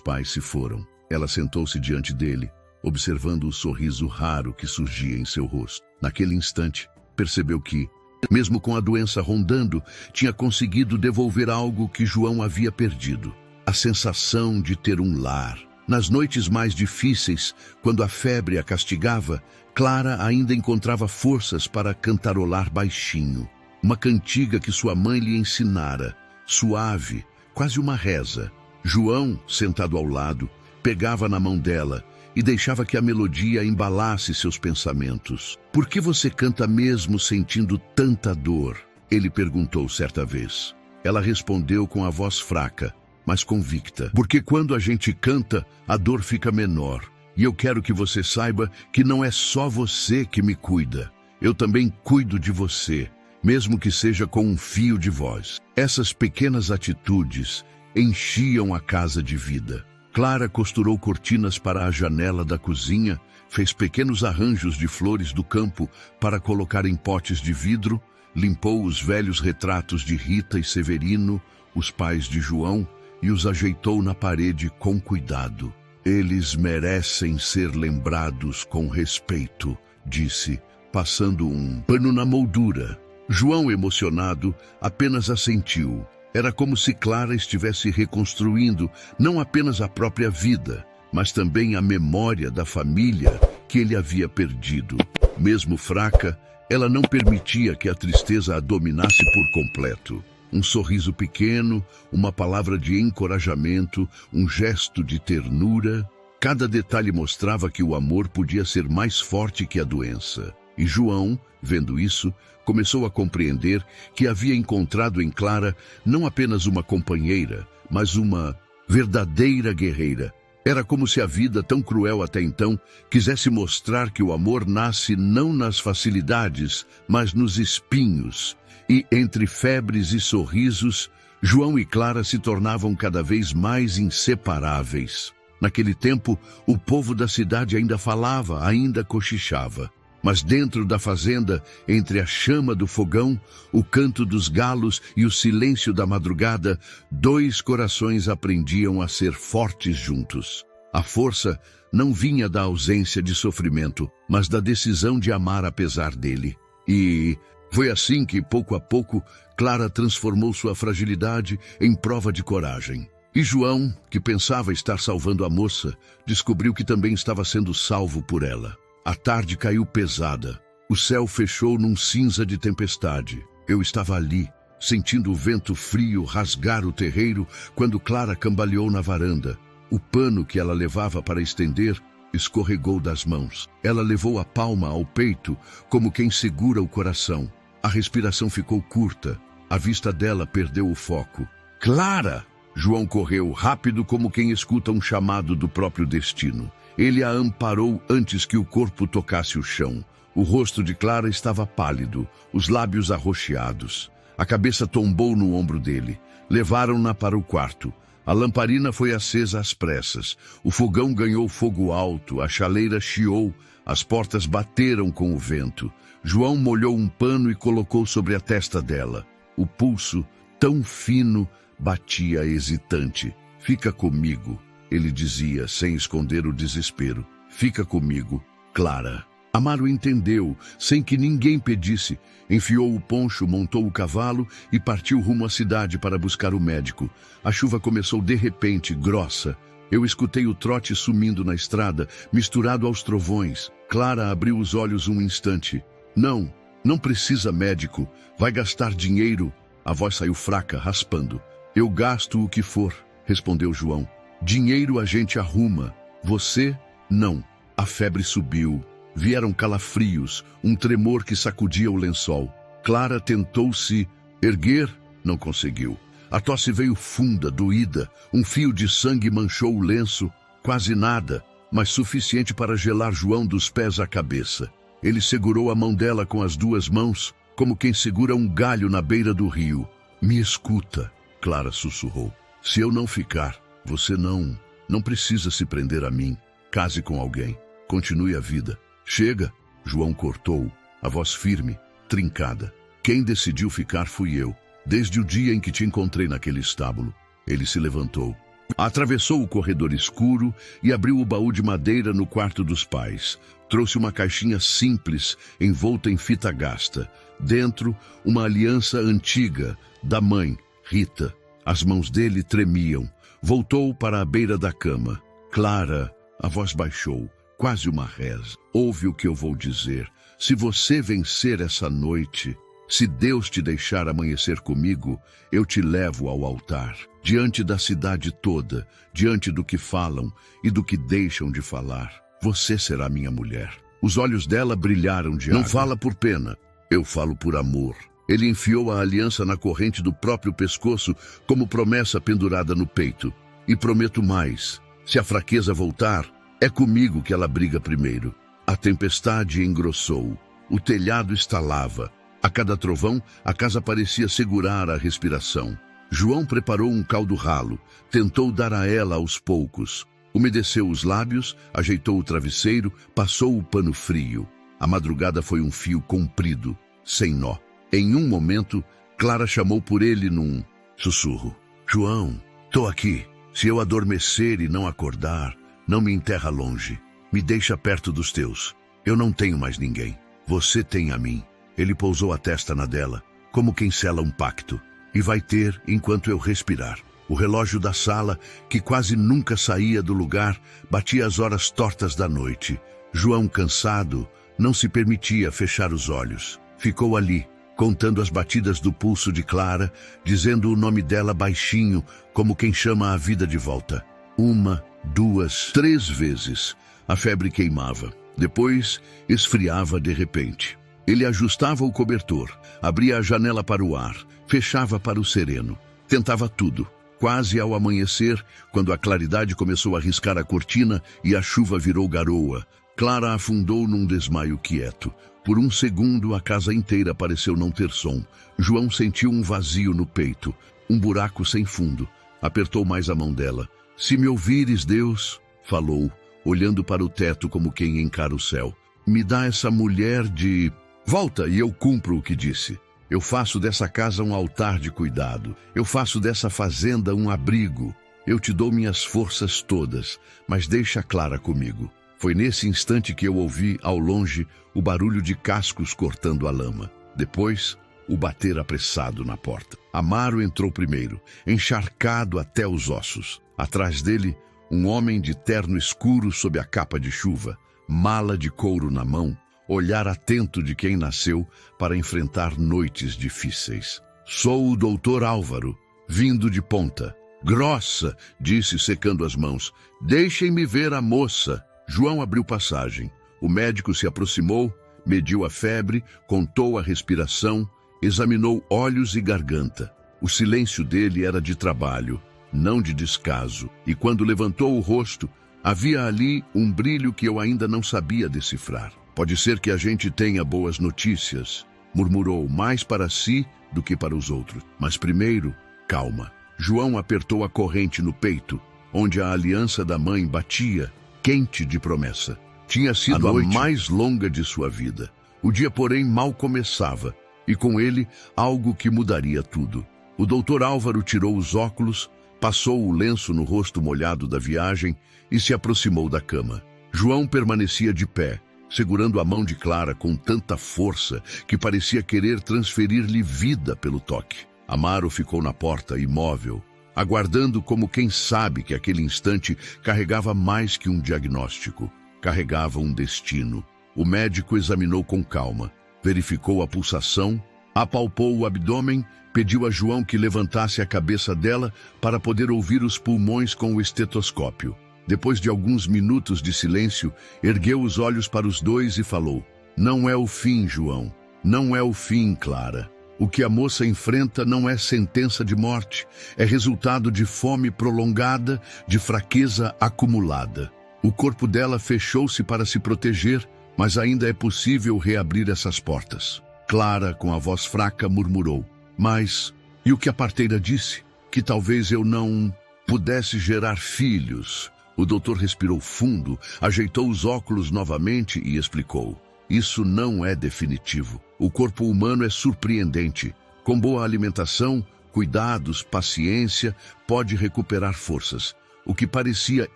A: pais se foram. Ela sentou-se diante dele, observando o sorriso raro que surgia em seu rosto. Naquele instante, percebeu que, mesmo com a doença rondando, tinha conseguido devolver algo que João havia perdido. A sensação de ter um lar. Nas noites mais difíceis, quando a febre a castigava, Clara ainda encontrava forças para cantarolar baixinho. Uma cantiga que sua mãe lhe ensinara, suave, quase uma reza. João, sentado ao lado, pegava na mão dela e deixava que a melodia embalasse seus pensamentos. Por que você canta mesmo sentindo tanta dor? Ele perguntou certa vez. Ela respondeu com a voz fraca, mas convicta. Porque quando a gente canta, a dor fica menor. E eu quero que você saiba que não é só você que me cuida. Eu também cuido de você, mesmo que seja com um fio de voz. Essas pequenas atitudes enchiam a casa de vida. Clara costurou cortinas para a janela da cozinha, fez pequenos arranjos de flores do campo para colocar em potes de vidro, limpou os velhos retratos de Rita e Severino, os pais de João, e os ajeitou na parede com cuidado. Eles merecem ser lembrados com respeito, disse, passando um pano na moldura. João, emocionado, apenas assentiu. Era como se Clara estivesse reconstruindo não apenas a própria vida, mas também a memória da família que ele havia perdido. Mesmo fraca, ela não permitia que a tristeza a dominasse por completo. Um sorriso pequeno, uma palavra de encorajamento, um gesto de ternura. Cada detalhe mostrava que o amor podia ser mais forte que a doença. E João, vendo isso, começou a compreender que havia encontrado em Clara não apenas uma companheira, mas uma verdadeira guerreira. Era como se a vida, tão cruel até então, quisesse mostrar que o amor nasce não nas facilidades, mas nos espinhos. E, entre febres e sorrisos, João e Clara se tornavam cada vez mais inseparáveis. Naquele tempo, o povo da cidade ainda falava, ainda cochichava. Mas dentro da fazenda, entre a chama do fogão, o canto dos galos e o silêncio da madrugada, dois corações aprendiam a ser fortes juntos. A força não vinha da ausência de sofrimento, mas da decisão de amar apesar dele. E foi assim que, pouco a pouco, Clara transformou sua fragilidade em prova de coragem. E João, que pensava estar salvando a moça, descobriu que também estava sendo salvo por ela. A tarde caiu pesada. O céu fechou num cinza de tempestade. Eu estava ali, sentindo o vento frio rasgar o terreiro, quando Clara cambaleou na varanda. O pano que ela levava para estender escorregou das mãos. Ela levou a palma ao peito, como quem segura o coração. A respiração ficou curta. A vista dela perdeu o foco. Clara! João correu rápido como quem escuta um chamado do próprio destino. Ele a amparou antes que o corpo tocasse o chão. O rosto de Clara estava pálido, os lábios arroxeados. A cabeça tombou no ombro dele. Levaram-na para o quarto. A lamparina foi acesa às pressas. O fogão ganhou fogo alto, a chaleira chiou, as portas bateram com o vento. João molhou um pano e colocou sobre a testa dela. O pulso, tão fino, batia hesitante. Fica comigo, ele dizia, sem esconder o desespero. Fica comigo, Clara. Amaro entendeu, sem que ninguém pedisse. Enfiou o poncho, montou o cavalo e partiu rumo à cidade para buscar o médico. A chuva começou de repente, grossa. Eu escutei o trote sumindo na estrada, misturado aos trovões. Clara abriu os olhos um instante. Não precisa médico. Vai gastar dinheiro. A voz saiu fraca, raspando. Eu gasto o que for, respondeu João. Dinheiro a gente arruma. Você, não. A febre subiu. Vieram calafrios, um tremor que sacudia o lençol. Clara tentou se erguer, não conseguiu. A tosse veio funda, doída. Um fio de sangue manchou o lenço. Quase nada, mas suficiente para gelar João dos pés à cabeça. Ele segurou a mão dela com as duas mãos, como quem segura um galho na beira do rio. Me escuta. Clara sussurrou. Se eu não ficar, você não precisa se prender a mim. Case com alguém. Continue a vida. Chega, João cortou, a voz firme, trincada. Quem decidiu ficar fui eu, desde o dia em que te encontrei naquele estábulo. Ele se levantou. Atravessou o corredor escuro e abriu o baú de madeira no quarto dos pais. Trouxe uma caixinha simples, envolta em fita gasta. Dentro, uma aliança antiga, da mãe, Rita. As mãos dele tremiam. Voltou para a beira da cama. Clara, a voz baixou, quase uma reza. Ouve o que eu vou dizer. Se você vencer essa noite, se Deus te deixar amanhecer comigo, eu te levo ao altar. Diante da cidade toda, diante do que falam e do que deixam de falar. Você será minha mulher. Os olhos dela brilharam de água. Não fala por pena, eu falo por amor. Ele enfiou a aliança na corrente do próprio pescoço como promessa pendurada no peito. E prometo mais, se a fraqueza voltar, é comigo que ela briga primeiro. A tempestade engrossou, o telhado estalava. A cada trovão, a casa parecia segurar a respiração. João preparou um caldo ralo, tentou dar a ela aos poucos. Umedeceu os lábios, ajeitou o travesseiro, passou o pano frio. A madrugada foi um fio comprido, sem nó. Em um momento, Clara chamou por ele num sussurro. João, tô aqui. Se eu adormecer e não acordar, não me enterra longe. Me deixa perto dos teus. Eu não tenho mais ninguém. Você tem a mim. Ele pousou a testa na dela, como quem sela um pacto. E vai ter enquanto eu respirar. O relógio da sala, que quase nunca saía do lugar, batia as horas tortas da noite. João, cansado, não se permitia fechar os olhos. Ficou ali, contando as batidas do pulso de Clara, dizendo o nome dela baixinho, como quem chama a vida de volta. 1, 2, 3 vezes. A febre queimava. Depois, esfriava de repente. Ele ajustava o cobertor, abria a janela para o ar, fechava para o sereno. Tentava tudo. Quase ao amanhecer, quando a claridade começou a riscar a cortina e a chuva virou garoa, Clara afundou num desmaio quieto. Por um segundo, a casa inteira pareceu não ter som. João sentiu um vazio no peito, um buraco sem fundo. Apertou mais a mão dela. Se me ouvires, Deus, falou, olhando para o teto como quem encara o céu. Me dá essa mulher de... Volta e eu cumpro o que disse. Eu faço dessa casa um altar de cuidado. Eu faço dessa fazenda um abrigo. Eu te dou minhas forças todas, mas deixa Clara comigo. Foi nesse instante que eu ouvi, ao longe, o barulho de cascos cortando a lama. Depois, o bater apressado na porta. Amaro entrou primeiro, encharcado até os ossos. Atrás dele, um homem de terno escuro sob a capa de chuva, mala de couro na mão, olhar atento de quem nasceu para enfrentar noites difíceis. Sou o doutor Álvaro, vindo de Ponta. Grossa, disse secando as mãos. Deixem-me ver a moça. João abriu passagem. O médico se aproximou, mediu a febre, contou a respiração, examinou olhos e garganta. O silêncio dele era de trabalho, não de descaso. E quando levantou o rosto, havia ali um brilho que eu ainda não sabia decifrar. Pode ser que a gente tenha boas notícias, murmurou, mais para si do que para os outros. Mas primeiro, calma. João apertou a corrente no peito, onde a aliança da mãe batia, quente de promessa. Tinha sido a mais longa de sua vida. O dia, porém, mal começava, e com ele, algo que mudaria tudo. O doutor Álvaro tirou os óculos, passou o lenço no rosto molhado da viagem e se aproximou da cama. João permanecia de pé, segurando a mão de Clara com tanta força que parecia querer transferir-lhe vida pelo toque. Amaro ficou na porta, imóvel, aguardando como quem sabe que aquele instante carregava mais que um diagnóstico, carregava um destino. O médico examinou com calma, verificou a pulsação, apalpou o abdômen, pediu a João que levantasse a cabeça dela para poder ouvir os pulmões com o estetoscópio. Depois de alguns minutos de silêncio, ergueu os olhos para os dois e falou: Não é o fim, João. Não é o fim, Clara. O que a moça enfrenta não é sentença de morte. É resultado de fome prolongada, de fraqueza acumulada. O corpo dela fechou-se para se proteger, mas ainda é possível reabrir essas portas. Clara, com a voz fraca, murmurou: Mas, e o que a parteira disse? que talvez eu não pudesse gerar filhos. O doutor respirou fundo, ajeitou os óculos novamente e explicou. Isso não é definitivo. O corpo humano é surpreendente. Com boa alimentação, cuidados, paciência, pode recuperar forças. O que parecia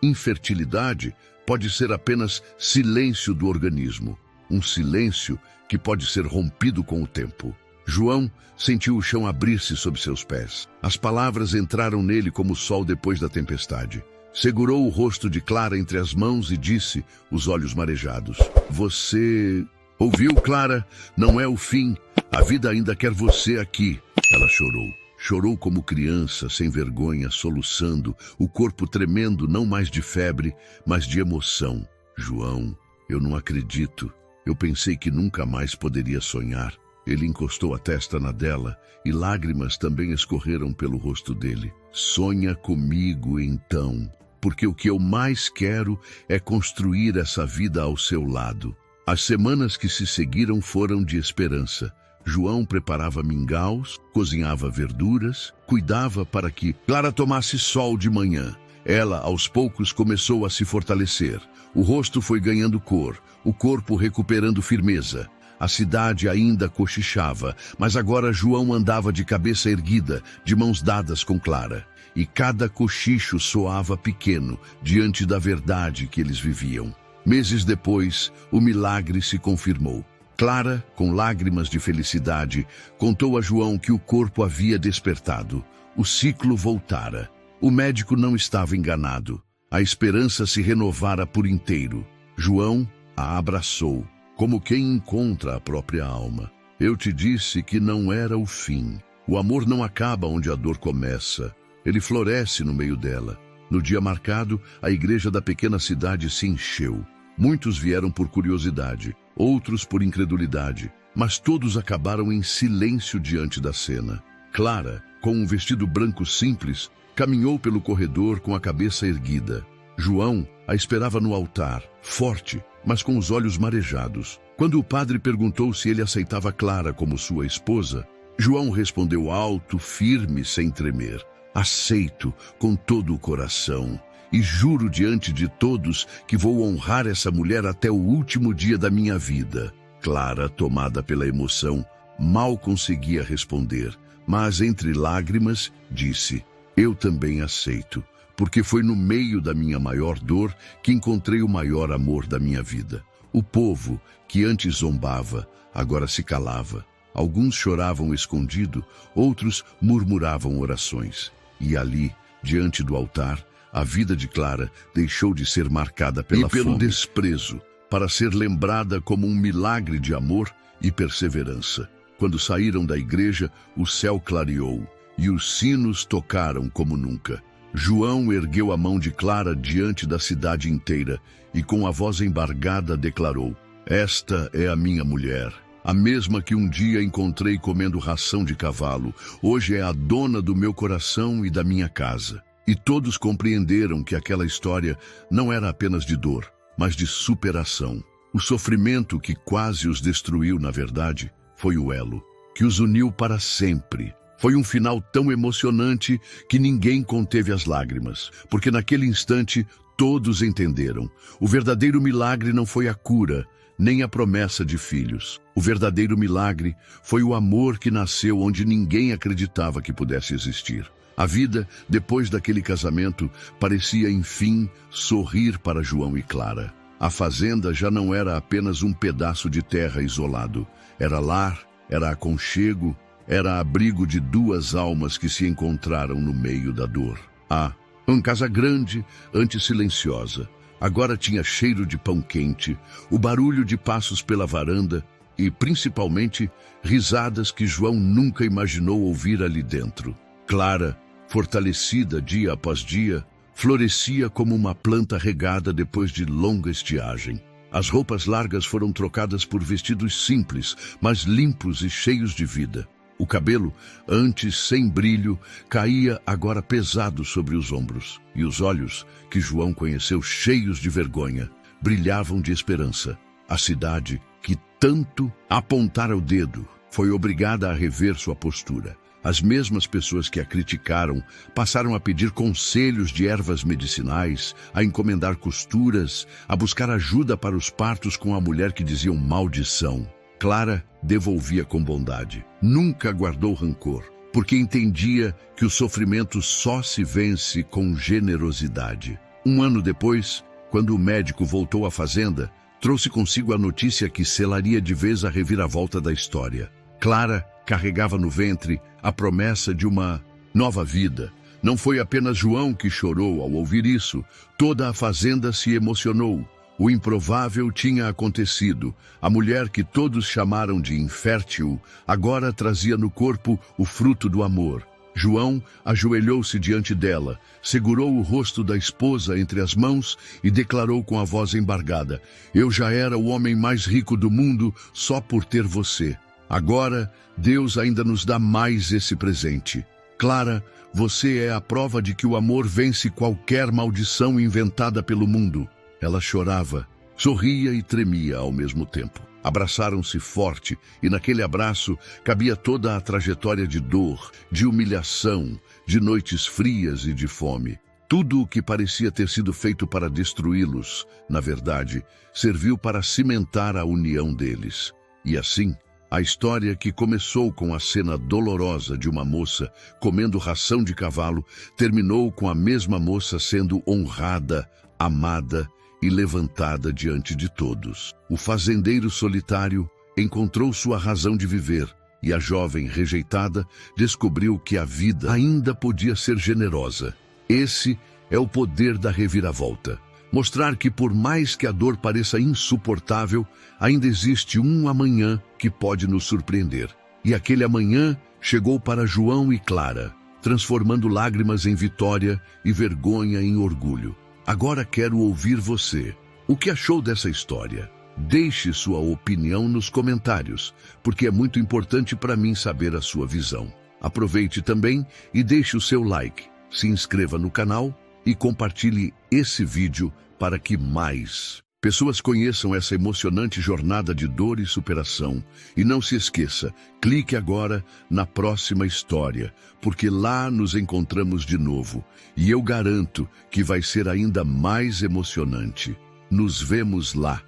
A: infertilidade pode ser apenas silêncio do organismo. Um silêncio que pode ser rompido com o tempo. João sentiu o chão abrir-se sob seus pés. As palavras entraram nele como o sol depois da tempestade. Segurou o rosto de Clara entre as mãos e disse, os olhos marejados. Você ouviu, Clara? Não é o fim. A vida ainda quer você aqui. Ela chorou. Chorou como criança, sem vergonha, soluçando, o corpo tremendo não mais de febre, mas de emoção. João, eu não acredito. Eu pensei que nunca mais poderia sonhar. Ele encostou a testa na dela e lágrimas também escorreram pelo rosto dele. Sonha comigo então, porque o que eu mais quero é construir essa vida ao seu lado. As semanas que se seguiram foram de esperança. João preparava mingaus, cozinhava verduras, cuidava para que Clara tomasse sol de manhã. Ela, aos poucos, começou a se fortalecer. O rosto foi ganhando cor, o corpo recuperando firmeza. A cidade ainda cochichava, mas agora João andava de cabeça erguida, de mãos dadas com Clara. E cada cochicho soava pequeno diante da verdade que eles viviam. Meses depois, o milagre se confirmou. Clara, com lágrimas de felicidade, contou a João que o corpo havia despertado. O ciclo voltara. O médico não estava enganado. A esperança se renovara por inteiro. João a abraçou, como quem encontra a própria alma. Eu te disse que não era o fim. O amor não acaba onde a dor começa. Ele floresce no meio dela. No dia marcado, a igreja da pequena cidade se encheu. Muitos vieram por curiosidade, outros por incredulidade, mas todos acabaram em silêncio diante da cena. Clara, com um vestido branco simples, caminhou pelo corredor com a cabeça erguida. João a esperava no altar, forte, mas com os olhos marejados. Quando o padre perguntou se ele aceitava Clara como sua esposa, João respondeu alto, firme, sem tremer. Aceito com todo o coração. E juro diante de todos que vou honrar essa mulher até o último dia da minha vida. Clara, tomada pela emoção, mal conseguia responder, mas entre lágrimas disse, eu também aceito, porque foi no meio da minha maior dor que encontrei o maior amor da minha vida. O povo, que antes zombava, agora se calava. Alguns choravam escondido, outros murmuravam orações. E ali, diante do altar, a vida de Clara deixou de ser marcada pela fome e pelo desprezo, para ser lembrada como um milagre de amor e perseverança. Quando saíram da igreja, o céu clareou e os sinos tocaram como nunca. João ergueu a mão de Clara diante da cidade inteira e com a voz embargada declarou, esta é a minha mulher. A mesma que um dia encontrei comendo ração de cavalo, hoje é a dona do meu coração e da minha casa. E todos compreenderam que aquela história não era apenas de dor, mas de superação. O sofrimento que quase os destruiu, na verdade, foi o elo que os uniu para sempre. Foi um final tão emocionante que ninguém conteve as lágrimas, porque naquele instante todos entenderam. O verdadeiro milagre não foi a cura, nem a promessa de filhos. O verdadeiro milagre foi o amor que nasceu onde ninguém acreditava que pudesse existir. A vida, depois daquele casamento, parecia, enfim, sorrir para João e Clara. A fazenda já não era apenas um pedaço de terra isolado. Era lar, era aconchego, era abrigo de duas almas que se encontraram no meio da dor. Uma casa grande, antes silenciosa. Agora tinha cheiro de pão quente, o barulho de passos pela varanda e, principalmente, risadas que João nunca imaginou ouvir ali dentro. Clara, fortalecida dia após dia, florescia como uma planta regada depois de longa estiagem. As roupas largas foram trocadas por vestidos simples, mas limpos e cheios de vida. O cabelo, antes sem brilho, caía agora pesado sobre os ombros. E os olhos, que João conheceu cheios de vergonha, brilhavam de esperança. A cidade, que tanto apontara o dedo, foi obrigada a rever sua postura. As mesmas pessoas que a criticaram passaram a pedir conselhos de ervas medicinais, a encomendar costuras, a buscar ajuda para os partos com a mulher que diziam maldição. Clara devolvia com bondade. Nunca guardou rancor, porque entendia que o sofrimento só se vence com generosidade. Um ano depois, quando o médico voltou à fazenda, trouxe consigo a notícia que selaria de vez a reviravolta da história. Clara carregava no ventre a promessa de uma nova vida. Não foi apenas João que chorou ao ouvir isso. Toda a fazenda se emocionou. O improvável tinha acontecido. A mulher que todos chamaram de infértil agora trazia no corpo o fruto do amor. João ajoelhou-se diante dela, segurou o rosto da esposa entre as mãos e declarou com a voz embargada: "Eu já era o homem mais rico do mundo só por ter você. Agora, Deus ainda nos dá mais esse presente. Clara, você é a prova de que o amor vence qualquer maldição inventada pelo mundo." Ela chorava, sorria e tremia ao mesmo tempo. Abraçaram-se forte e naquele abraço cabia toda a trajetória de dor, de humilhação, de noites frias e de fome. Tudo o que parecia ter sido feito para destruí-los, na verdade, serviu para cimentar a união deles. E assim, a história que começou com a cena dolorosa de uma moça comendo ração de cavalo, terminou com a mesma moça sendo honrada, amada e levantada diante de todos. O fazendeiro solitário encontrou sua razão de viver e a jovem rejeitada descobriu que a vida ainda podia ser generosa. Esse é o poder da reviravolta. Mostrar que por mais que a dor pareça insuportável, ainda existe um amanhã que pode nos surpreender. E aquele amanhã chegou para João e Clara, transformando lágrimas em vitória e vergonha em orgulho. Agora quero ouvir você. O que achou dessa história? Deixe sua opinião nos comentários, porque é muito importante para mim saber a sua visão. Aproveite também e deixe o seu like, se inscreva no canal e compartilhe esse vídeo para que mais pessoas conheçam essa emocionante jornada de dor e superação. E não se esqueça, clique agora na próxima história, porque lá nos encontramos de novo. E eu garanto que vai ser ainda mais emocionante. Nos vemos lá.